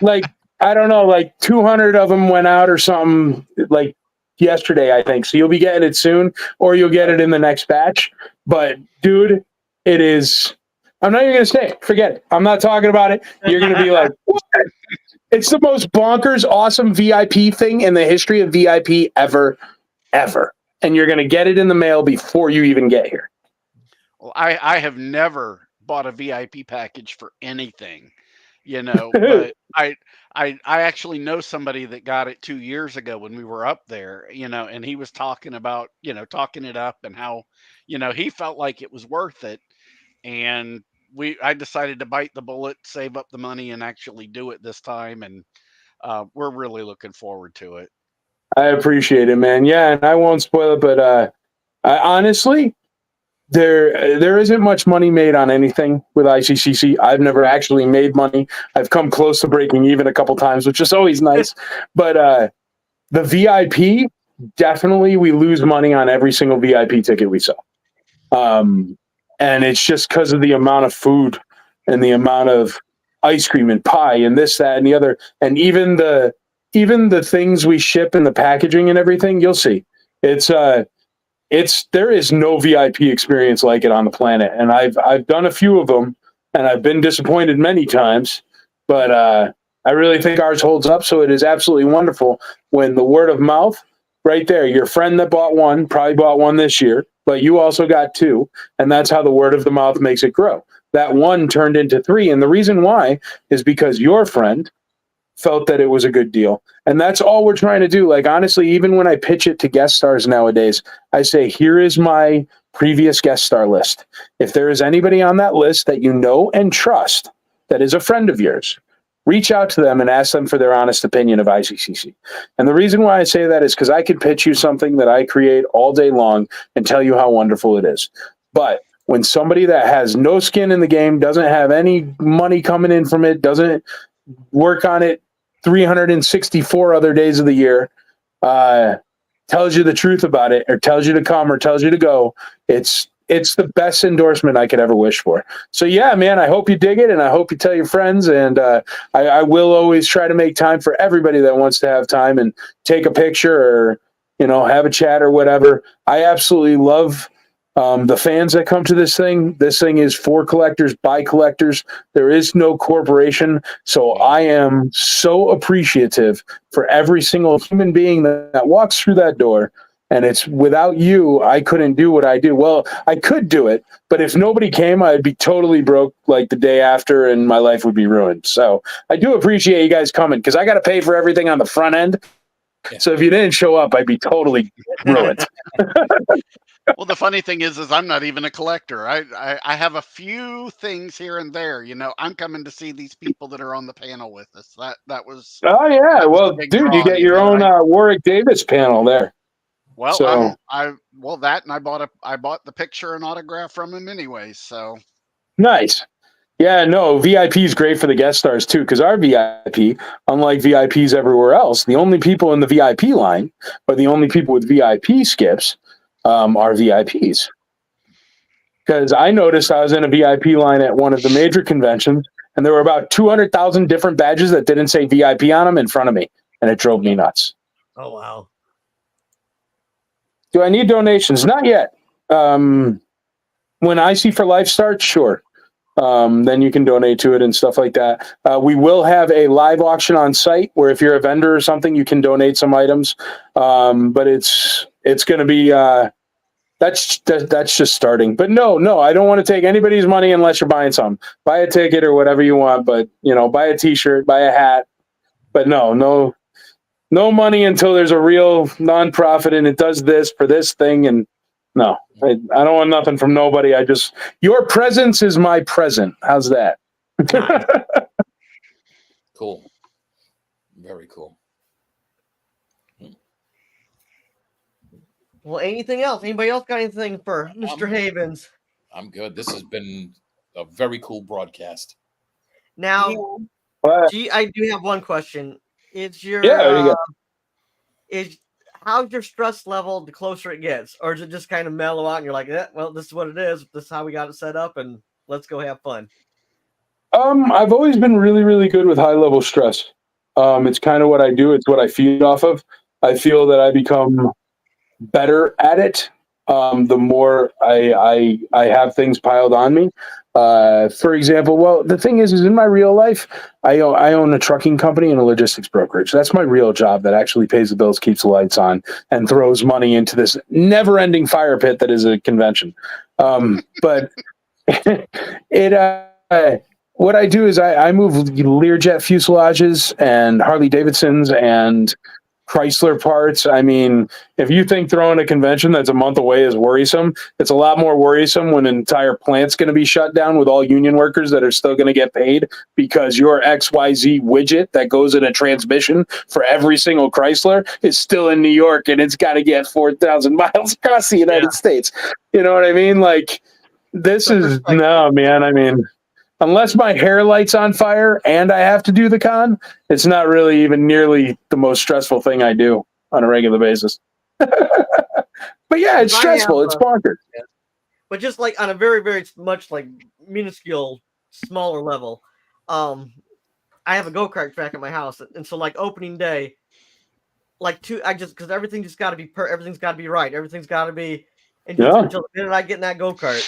Speaker 3: like I don't know, like 200 of them went out or something like yesterday, I think. So you'll be getting it soon, or you'll get it in the next batch. But dude, it is. I'm not even going to say it. Forget it. I'm not talking about it. You're going to be like, what? It's the most bonkers, awesome VIP thing in the history of VIP ever. And you're going to get it in the mail before you even get here.
Speaker 7: Well, I have never bought a VIP package for anything, but I actually know somebody that got it 2 years ago when we were up there, and he was talking about, talking it up and how, he felt like it was worth it. And I decided to bite the bullet, save up the money, and actually do it this time. And we're really looking forward to it.
Speaker 3: I appreciate it, man. Yeah, and I won't spoil it, but I honestly, there isn't much money made on anything with ICCC. I've never actually made money. I've come close to breaking even a couple times, which is always nice. But the VIP, definitely we lose money on every single VIP ticket we sell. And it's just because of the amount of food and the amount of ice cream and pie and this, that, and the other. And even the things we ship and the packaging and everything, you'll see. There is no VIP experience like it on the planet. And I've done a few of them, and I've been disappointed many times. But I really think ours holds up. So it is absolutely wonderful when the word of mouth, right there, your friend that bought one probably bought one this year, but you also got 2, and that's how the word of the mouth makes it grow. That 1 turned into 3, and the reason why is because your friend felt that it was a good deal. And that's all we're trying to do. Like, honestly, even when I pitch it to guest stars nowadays, I say, here is my previous guest star list. If there is anybody on that list that you know and trust that is a friend of yours, reach out to them and ask them for their honest opinion of ICCC. And the reason why I say that is because I could pitch you something that I create all day long and tell you how wonderful it is. But when somebody that has no skin in the game, doesn't have any money coming in from it, doesn't work on it 364 other days of the year, tells you the truth about it, or tells you to come, or tells you to go, it's the best endorsement I could ever wish for. So yeah, man, I hope you dig it, and I hope you tell your friends, and I will always try to make time for everybody that wants to have time and take a picture or, have a chat or whatever. I absolutely love the fans that come to this thing. This thing is for collectors, by collectors. There is no corporation. So I am so appreciative for every single human being that walks through that door. And it's without you, I couldn't do what I do. Well, I could do it, but if nobody came, I'd be totally broke like the day after, and my life would be ruined. So I do appreciate you guys coming, because I got to pay for everything on the front end. Yeah. So if you didn't show up, I'd be totally ruined.
Speaker 7: Well, the funny thing is I'm not even a collector. I have a few things here and there. I'm coming to see these people that are on the panel with us. That was.
Speaker 3: Oh yeah, well, dude, you get your own Warwick Davis panel there.
Speaker 7: Well,
Speaker 3: so.
Speaker 7: I bought the picture and autograph from him anyways. So
Speaker 3: nice. Yeah, no, VIP is great for the guest stars too, because our VIP, unlike VIPs everywhere else, the only people in the VIP line, or the only people with VIP skips, are VIPs. Because I noticed I was in a VIP line at one of the major conventions, and there were about 200,000 different badges that didn't say VIP on them in front of me, and it drove me nuts.
Speaker 2: Oh wow.
Speaker 3: Do I need donations? Not yet. When IC for Life starts, sure. Then you can donate to it and stuff like that. We will have a live auction on site where if you're a vendor or something, you can donate some items. But it's going to be that's just starting. But no, I don't want to take anybody's money unless you're buying some. Buy a ticket or whatever you want, but buy a T-shirt, buy a hat. But no money until there's a real nonprofit and it does this for this thing. And no, I don't want nothing from nobody. Your presence is my present. How's that?
Speaker 4: Cool. Very cool.
Speaker 2: Well, anything else? Anybody else got anything for Mr. Havens?
Speaker 4: I'm good. This has been a very cool broadcast.
Speaker 2: Now, I do have one question. It's your how's your stress level the closer it gets, or is it just kind of mellow out and you're like, well, this is what it is. This is how we got it set up, and let's go have fun.
Speaker 3: I've always been really, really good with high level stress. It's kind of what I do. It's what I feed off of. I feel that I become better at it the more I have things piled on me. For example, well, the thing is in my real life, I own a trucking company and a logistics brokerage. That's my real job that actually pays the bills, keeps the lights on, and throws money into this never-ending fire pit that is a convention. But what I do is I move Learjet fuselages and Harley Davidsons and Chrysler parts. I mean, if you think throwing a convention that's a month away is worrisome, it's a lot more worrisome when an entire plant's going to be shut down with all union workers that are still going to get paid because your XYZ widget that goes in a transmission for every single Chrysler is still in New York and it's got to get 4,000 miles across the United States. You know what I mean? Like, this is, no, man. I mean, unless my hair light's on fire and I have to do the con, it's not really even nearly the most stressful thing I do on a regular basis. But yeah, it's stressful. It's bonkers.
Speaker 2: But just like on a very, very much like minuscule, smaller level, I have a go-kart track at my house. And so like opening day, because everything just got to be, everything's got to be right. Everything's got to be, and just until the minute I get in that go-kart,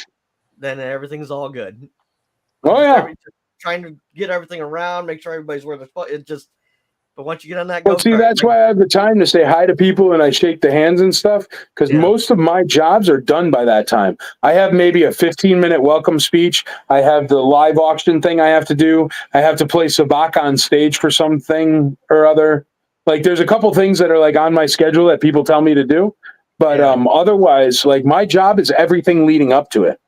Speaker 2: then everything's all good.
Speaker 3: Oh yeah,
Speaker 2: trying to get everything around, make sure everybody's where they're supposed. It just, but once you get on that,
Speaker 3: well, see, that's why I have the time to say hi to people and I shake the hands and stuff because most of my jobs are done by that time. I have maybe a 15-minute welcome speech. I have the live auction thing I have to do. I have to play sabak on stage for something or other. Like, there's a couple things that are like on my schedule that people tell me to do, but otherwise, like, my job is everything leading up to it.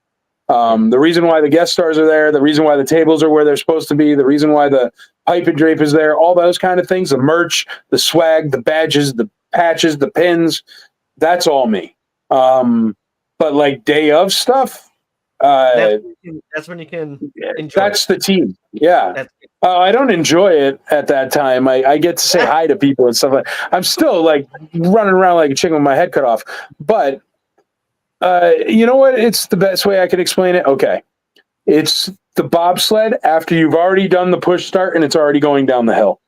Speaker 3: The reason why the guest stars are there, the reason why the tables are where they're supposed to be, the reason why the pipe and drape is there, all those kind of things, the merch, the swag, the badges, the patches, the pins, that's all me. But like day of stuff,
Speaker 2: that's when you can enjoy
Speaker 3: that's the team. Yeah. I don't enjoy it at that time. I get to say hi to people and stuff. I'm still like running around like a chicken with my head cut off. But you know what? It's the best way I could explain it. Okay. It's the bobsled after you've already done the push start and it's already going down the hill.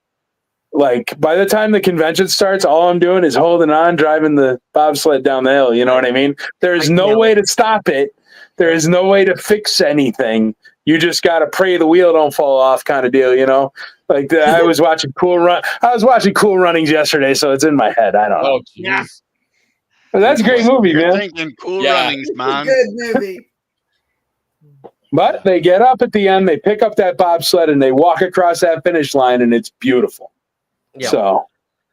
Speaker 3: Like, by the time the convention starts, all I'm doing is holding on, driving the bobsled down the hill. You know what I mean? There's no way to stop it. There is no way to fix anything. You just got to pray the wheel don't fall off kind of deal, you know? Like, I was watching Cool Runnings yesterday, so it's in my head. I don't know.
Speaker 4: Oh, jeez.
Speaker 3: But that's a great movie, man.
Speaker 7: Thinking Cool Runnings, man.
Speaker 6: Good movie.
Speaker 3: But they get up at the end, they pick up that bobsled, and they walk across that finish line, and it's beautiful. Yeah.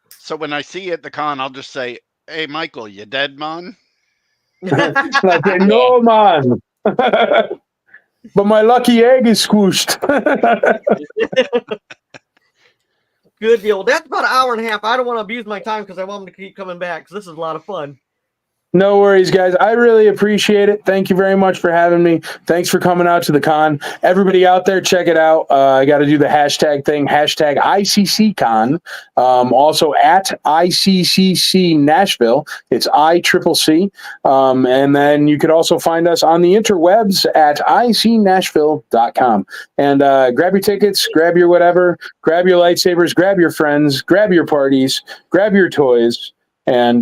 Speaker 7: So when I see you at the con, I'll just say, "Hey, Michael, you dead, man?"
Speaker 3: Like, no, man. But my lucky egg is squished.
Speaker 2: Good deal. Well, that's about an hour and a half. I don't want to abuse my time because I want them to keep coming back because this is a lot of fun.
Speaker 3: No worries, guys. I really appreciate it. Thank you very much for having me. Thanks for coming out to the con. Everybody out there, check it out. I got to do the hashtag thing, hashtag ICCCon. Also at ICCC Nashville. It's ICCC. And then you could also find us on the interwebs at icnashville.com. And grab your tickets, grab your whatever, grab your lightsabers, grab your friends, grab your parties, grab your toys, and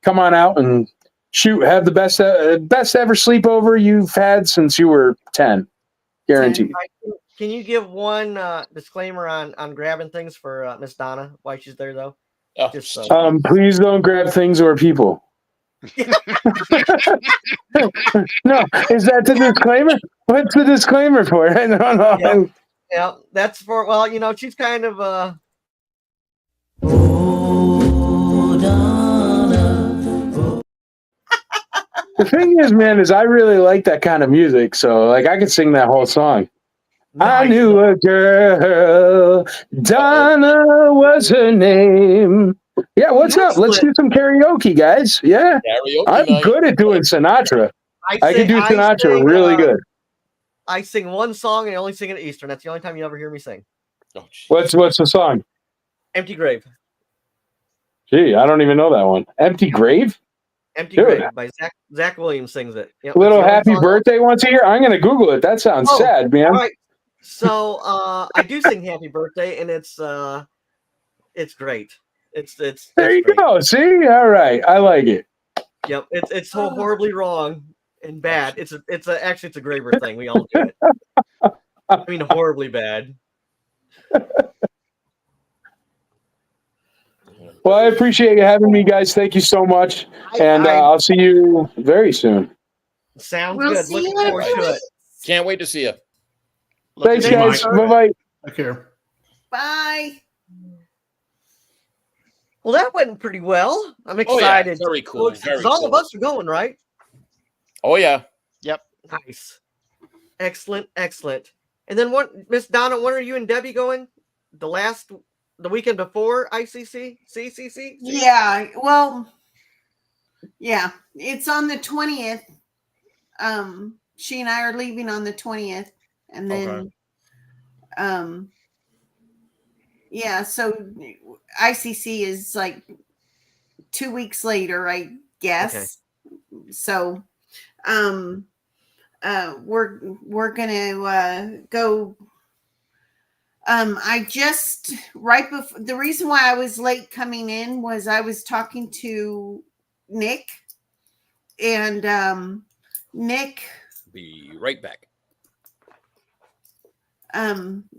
Speaker 3: come on out and have the best ever sleepover you've had since you were 10. Guaranteed.
Speaker 2: Can you give one disclaimer on grabbing things for Miss Donna while she's there, though?
Speaker 4: Oh,
Speaker 2: Just
Speaker 3: please don't grab things or people. No, is that the disclaimer? What's the disclaimer for? I don't know.
Speaker 2: Yeah, that's for, well, she's kind of
Speaker 3: The thing is, man, is I really like that kind of music, so like I could sing that whole song. I knew a girl, Donna was her name. Yeah, what's up? Let's do some karaoke, guys. Yeah,
Speaker 4: Karaoke
Speaker 3: I'm
Speaker 4: night.
Speaker 3: good at doing Sinatra. I can do Sinatra really good.
Speaker 2: I sing one song and I only sing it at Eastern. That's the only time you ever hear me sing.
Speaker 4: Oh,
Speaker 3: What's the song?
Speaker 2: Empty Grave.
Speaker 3: Gee, I don't even know that one. Empty Grave?
Speaker 2: Empty Grave by Zach Williams sings it. Yep,
Speaker 3: Little Happy Birthday once a year? I'm going to Google it. That sounds sad, man.
Speaker 2: All right. So I do sing Happy Birthday, and it's great. It's
Speaker 3: there you
Speaker 2: great.
Speaker 3: go. See? All right. I like it.
Speaker 2: Yep. It's so horribly wrong and bad. Actually it's a graver thing. We all do it. I mean, horribly bad.
Speaker 3: Well, I appreciate you having me, guys. Thank you so much. And I'll see you very soon.
Speaker 2: Sounds
Speaker 6: We'll
Speaker 2: good.
Speaker 6: see
Speaker 2: Looking
Speaker 6: you in a
Speaker 2: forward
Speaker 6: few
Speaker 2: to it.
Speaker 6: weeks.
Speaker 4: Can't wait to see you.
Speaker 3: Thanks, guys. Bye-bye.
Speaker 5: Take care.
Speaker 6: Bye.
Speaker 2: Well, that went pretty well. I'm
Speaker 4: Oh, yeah.
Speaker 2: excited.
Speaker 4: Very cool. Very
Speaker 2: All
Speaker 4: cool.
Speaker 2: of us are going, right?
Speaker 4: Oh, yeah.
Speaker 7: Yep.
Speaker 2: Nice. Excellent. And then Miss Donna, when are you and Debbie going? The weekend before CCC?
Speaker 6: Yeah. Well, yeah. It's on the 20th. She and I are leaving on the 20th. And then yeah, so ICC is like 2 weeks later, I guess. Okay. So we're gonna go. I just right before, the reason why I was late coming in was I was talking to Nick, and Nick.
Speaker 4: Be right back.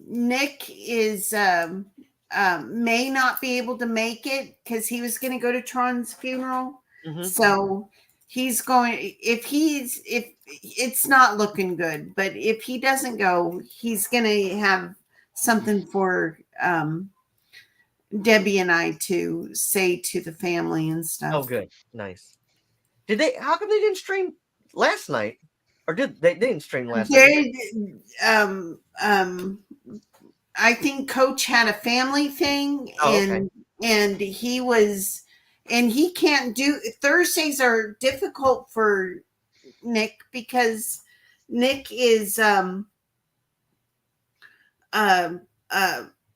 Speaker 6: Nick is may not be able to make it because he was going to go to Tron's funeral. Mm-hmm. So he's going. If it's not looking good, but if he doesn't go, he's going to have something for Debbie and I to say to the family and stuff.
Speaker 2: Oh, good, nice. Did they? How come they didn't stream last night? Or did they didn't stream last night?
Speaker 6: I think Coach had a family thing, and he was, and he can't do Thursdays are difficult for Nick because Nick is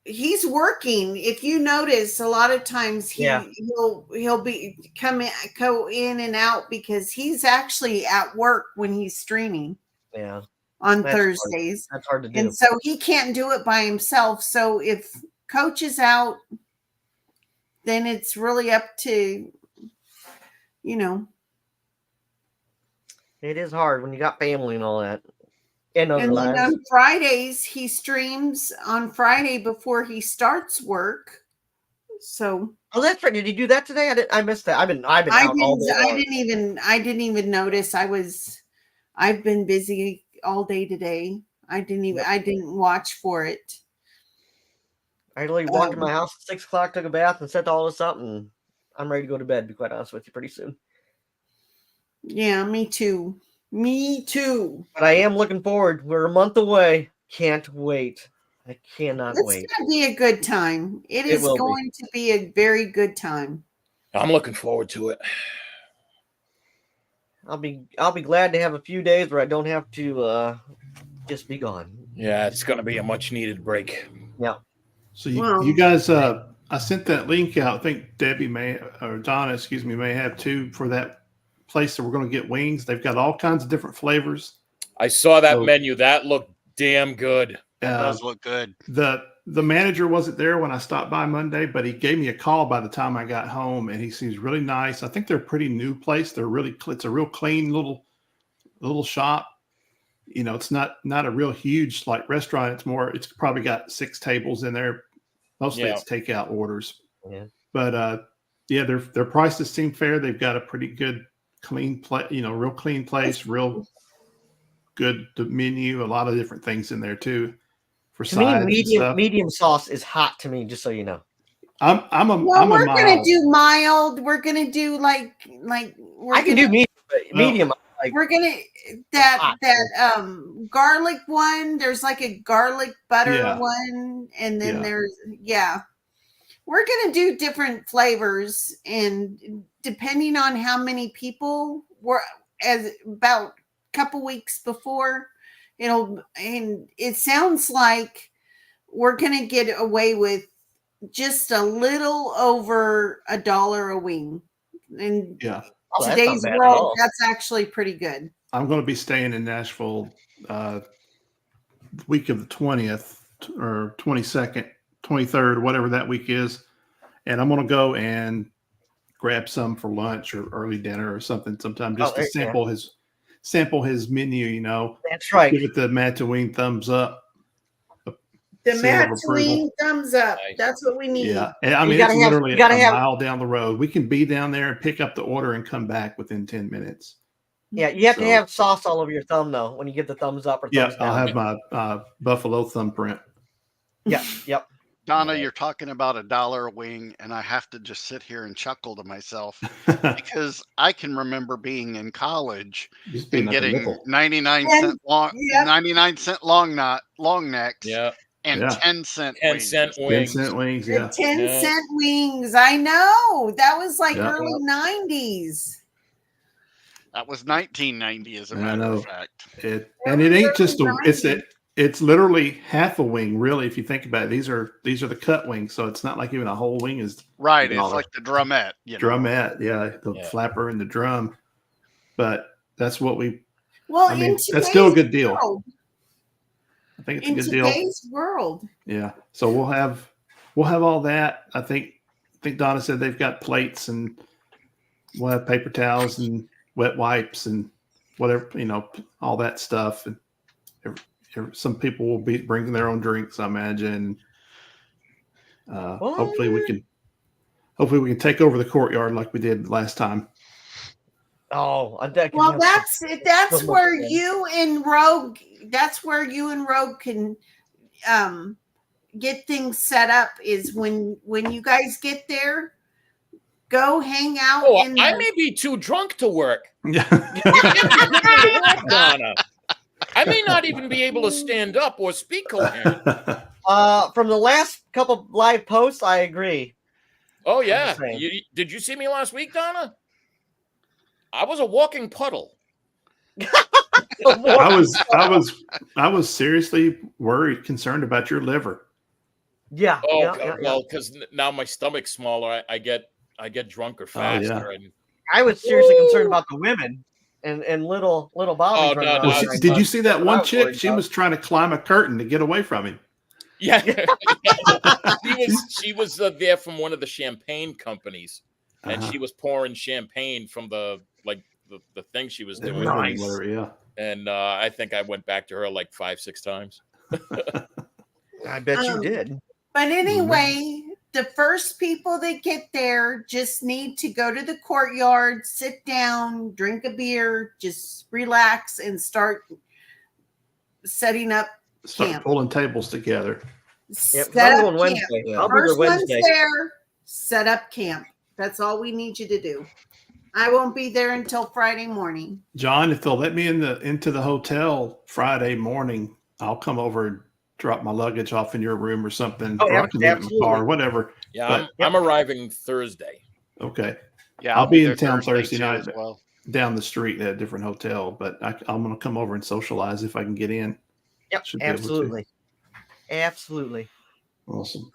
Speaker 6: he's working. If you notice, a lot of times he'll go in and out because he's actually at work when he's streaming.
Speaker 2: Yeah.
Speaker 6: On Thursdays.
Speaker 2: That's hard to do.
Speaker 6: And so he can't do it by himself. So if Coach is out, then it's really up to,
Speaker 2: It is hard when you got family and all that. And
Speaker 6: then on Fridays, he streams on Friday before he starts work. So.
Speaker 2: Oh, that's right. Did he do that today? I missed that. I've been out all day long.
Speaker 6: I didn't even notice. I've been busy all day today. I didn't watch for it.
Speaker 2: I literally walked to my house at 6 o'clock, took a bath, and set all this up, and I'm ready to go to bed, to be quite honest with you, pretty soon.
Speaker 6: Yeah, me too.
Speaker 2: But I am looking forward. We're a month away. Can't wait. I cannot wait.
Speaker 6: It's going to be a good time. It is going to be a very good time.
Speaker 4: I'm looking forward to it.
Speaker 2: I'll be glad to have a few days where I don't have to just be gone.
Speaker 4: Yeah, it's going to be a much needed break.
Speaker 2: Yeah.
Speaker 8: So you guys, I sent that link out. I think Debbie Donna, may have too, for that place that we're going to get wings. They've got all kinds of different flavors.
Speaker 4: I saw that menu. That looked damn good.
Speaker 7: That does look good.
Speaker 8: The manager wasn't there when I stopped by Monday, but he gave me a call by the time I got home, and he seems really nice. I think they're a pretty new place. It's a real clean little shop. You know, it's not a real huge like restaurant. It's probably got 6 tables in there. Mostly it's takeout orders.
Speaker 2: Yeah.
Speaker 8: But their prices seem fair. They've got a pretty good clean real clean place, real good menu, a lot of different things in there too. For
Speaker 2: to me, medium sauce is hot to me, just so you know.
Speaker 6: We're gonna do mild. We're gonna do like
Speaker 2: I can do medium, but medium.
Speaker 6: We're gonna that garlic one. There's like a garlic butter one, and then there's we're gonna do different flavors, and depending on how many people about a couple weeks before, and it sounds like we're gonna get away with just a little over $1 a wing. And today's world, that's actually pretty good.
Speaker 8: I'm going to be staying in Nashville week of the 20th or 22nd, 23rd, whatever that week is. And I'm going to go and grab some for lunch or early dinner or something sometime just to sample his menu, you know.
Speaker 2: That's right.
Speaker 8: Give it the Mataween thumbs up.
Speaker 6: The Mataween thumbs up.
Speaker 2: Nice.
Speaker 6: That's what we need.
Speaker 8: Yeah. And I mean, it's literally a mile down the road. We can be down there and pick up the order and come back within 10 minutes.
Speaker 2: Yeah, you have to have sauce all over your thumb, though, when you give the thumbs up or thumbs down.
Speaker 8: I'll have my buffalo thumbprint.
Speaker 2: Yeah, yep.
Speaker 7: Donna, you're talking about $1 a wing, and I have to just sit here and chuckle to myself because I can remember being in college and getting 99 cent long necks.
Speaker 4: Yeah.
Speaker 7: And 10-cent wings.
Speaker 8: 10-cent wings, yeah.
Speaker 6: 10-cent wings. I know. That was like early 90s.
Speaker 7: That was 1990, as a matter of fact.
Speaker 8: It ain't just it's literally half a wing, really, if you think about it. These are the cut wings, so it's not like even a whole wing is
Speaker 7: right. It's like the drumette.
Speaker 8: Drumette, the flapper and the drum. But that's what that's still a good deal. I think it's a good deal. In
Speaker 6: today's world.
Speaker 8: Yeah. So we'll have all that. I think Donna said they've got plates, and we'll have paper towels and wet wipes and whatever, all that stuff. And some people will be bringing their own drinks, I imagine. Hopefully we can take over the courtyard like we did last time.
Speaker 2: Oh,
Speaker 6: well, that's where you and Rogue. That's where you and Rogue can get things set up. Is when you guys get there, go hang out.
Speaker 4: Oh, I may be too drunk to work. Donna, I may not even be able to stand up or speak coherent.
Speaker 2: From the last couple live posts, I agree.
Speaker 4: Oh yeah, did you see me last week, Donna? I was a walking puddle.
Speaker 8: I was seriously concerned about your liver.
Speaker 2: Yeah.
Speaker 4: Oh, well, because now my stomach's smaller, I get drunker faster.
Speaker 8: Oh, yeah.
Speaker 4: And
Speaker 2: I was seriously concerned about the women and little Bobby.
Speaker 8: Well, did you see that one chick? She was trying to climb a curtain to get away from him.
Speaker 4: Yeah, she was there from one of the champagne companies, and she was pouring champagne from the thing she was doing.
Speaker 8: Nice.
Speaker 4: And I think I went back to her like 5-6 times.
Speaker 2: I bet you did.
Speaker 6: But anyway, the first people that get there just need to go to the courtyard, sit down, drink a beer, just relax, and start setting up camp.
Speaker 8: Start pulling tables together.
Speaker 2: Set up Wednesday.
Speaker 6: Yeah. First one's there, set up camp. That's all we need you to do. I won't be there until Friday morning.
Speaker 8: John, if they'll let me into the hotel Friday morning, I'll come over and drop my luggage off in your room or something.
Speaker 2: Oh,
Speaker 8: or I can leave it in the car or whatever.
Speaker 4: Yeah, I'm arriving Thursday.
Speaker 8: Okay.
Speaker 7: Yeah,
Speaker 8: I'll be in town Thursday night.
Speaker 7: as well.
Speaker 8: down the street at a different hotel, but I'm going to come over and socialize if I can get in.
Speaker 2: Yep,
Speaker 8: Should be able to.
Speaker 2: absolutely. Absolutely.
Speaker 8: Awesome.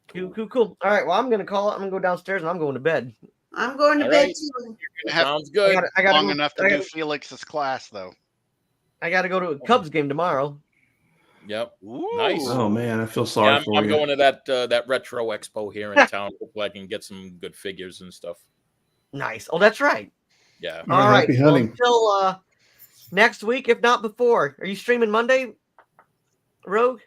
Speaker 2: Cool. All right, well, I'm going to call it. I'm going to go downstairs and I'm going to bed.
Speaker 6: I'm going to
Speaker 4: All
Speaker 6: bed
Speaker 4: right.
Speaker 6: too.
Speaker 4: Sounds good.
Speaker 2: I gotta
Speaker 7: Long
Speaker 2: go,
Speaker 7: enough to do Felix's class, though.
Speaker 2: I got to go to a Cubs game tomorrow.
Speaker 4: Yep.
Speaker 7: Ooh.
Speaker 4: Nice.
Speaker 8: Oh man, I feel sorry
Speaker 4: Yeah,
Speaker 8: for
Speaker 4: I'm
Speaker 8: you.
Speaker 4: going to that retro expo here in town. Hopefully I can get some good figures and stuff.
Speaker 2: Nice. Oh, that's right.
Speaker 4: Yeah.
Speaker 8: All right,
Speaker 2: All right.
Speaker 8: happy
Speaker 2: Well,
Speaker 8: hunting.
Speaker 2: until next week, if not before. Are you streaming Monday, Rogue?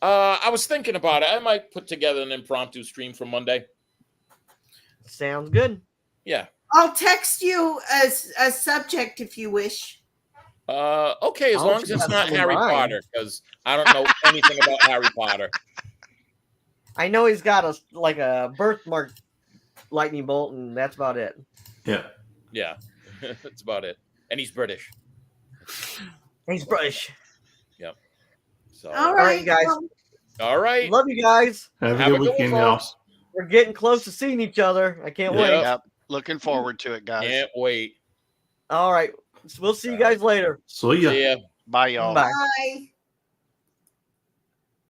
Speaker 4: I was thinking about it. I might put together an impromptu stream for Monday.
Speaker 2: Sounds good.
Speaker 4: Yeah.
Speaker 6: I'll text you a subject if you wish.
Speaker 4: Okay, as
Speaker 2: I'll
Speaker 4: long as it's
Speaker 2: just
Speaker 4: not
Speaker 2: have
Speaker 4: Harry
Speaker 2: mine.
Speaker 4: Potter, because I don't know anything about Harry Potter.
Speaker 2: I know he's got a birthmark lightning bolt, and that's about it.
Speaker 8: Yeah.
Speaker 4: Yeah, that's about it. And he's British.
Speaker 2: He's British.
Speaker 4: Yep. So,
Speaker 6: All
Speaker 2: right,
Speaker 6: right,
Speaker 2: guys.
Speaker 6: well,
Speaker 4: all right.
Speaker 2: Love you guys.
Speaker 8: Have a
Speaker 4: Have
Speaker 8: good
Speaker 4: a good
Speaker 8: weekend,
Speaker 4: one,
Speaker 8: y'all.
Speaker 4: folks.
Speaker 2: We're getting close to seeing each other. I can't
Speaker 4: Yeah.
Speaker 2: wait.
Speaker 7: Yep. Looking forward to it, guys.
Speaker 4: Can't wait.
Speaker 2: All right. We'll see you guys later.
Speaker 8: See ya.
Speaker 4: See ya.
Speaker 7: Bye, y'all.
Speaker 2: Bye.
Speaker 6: bye.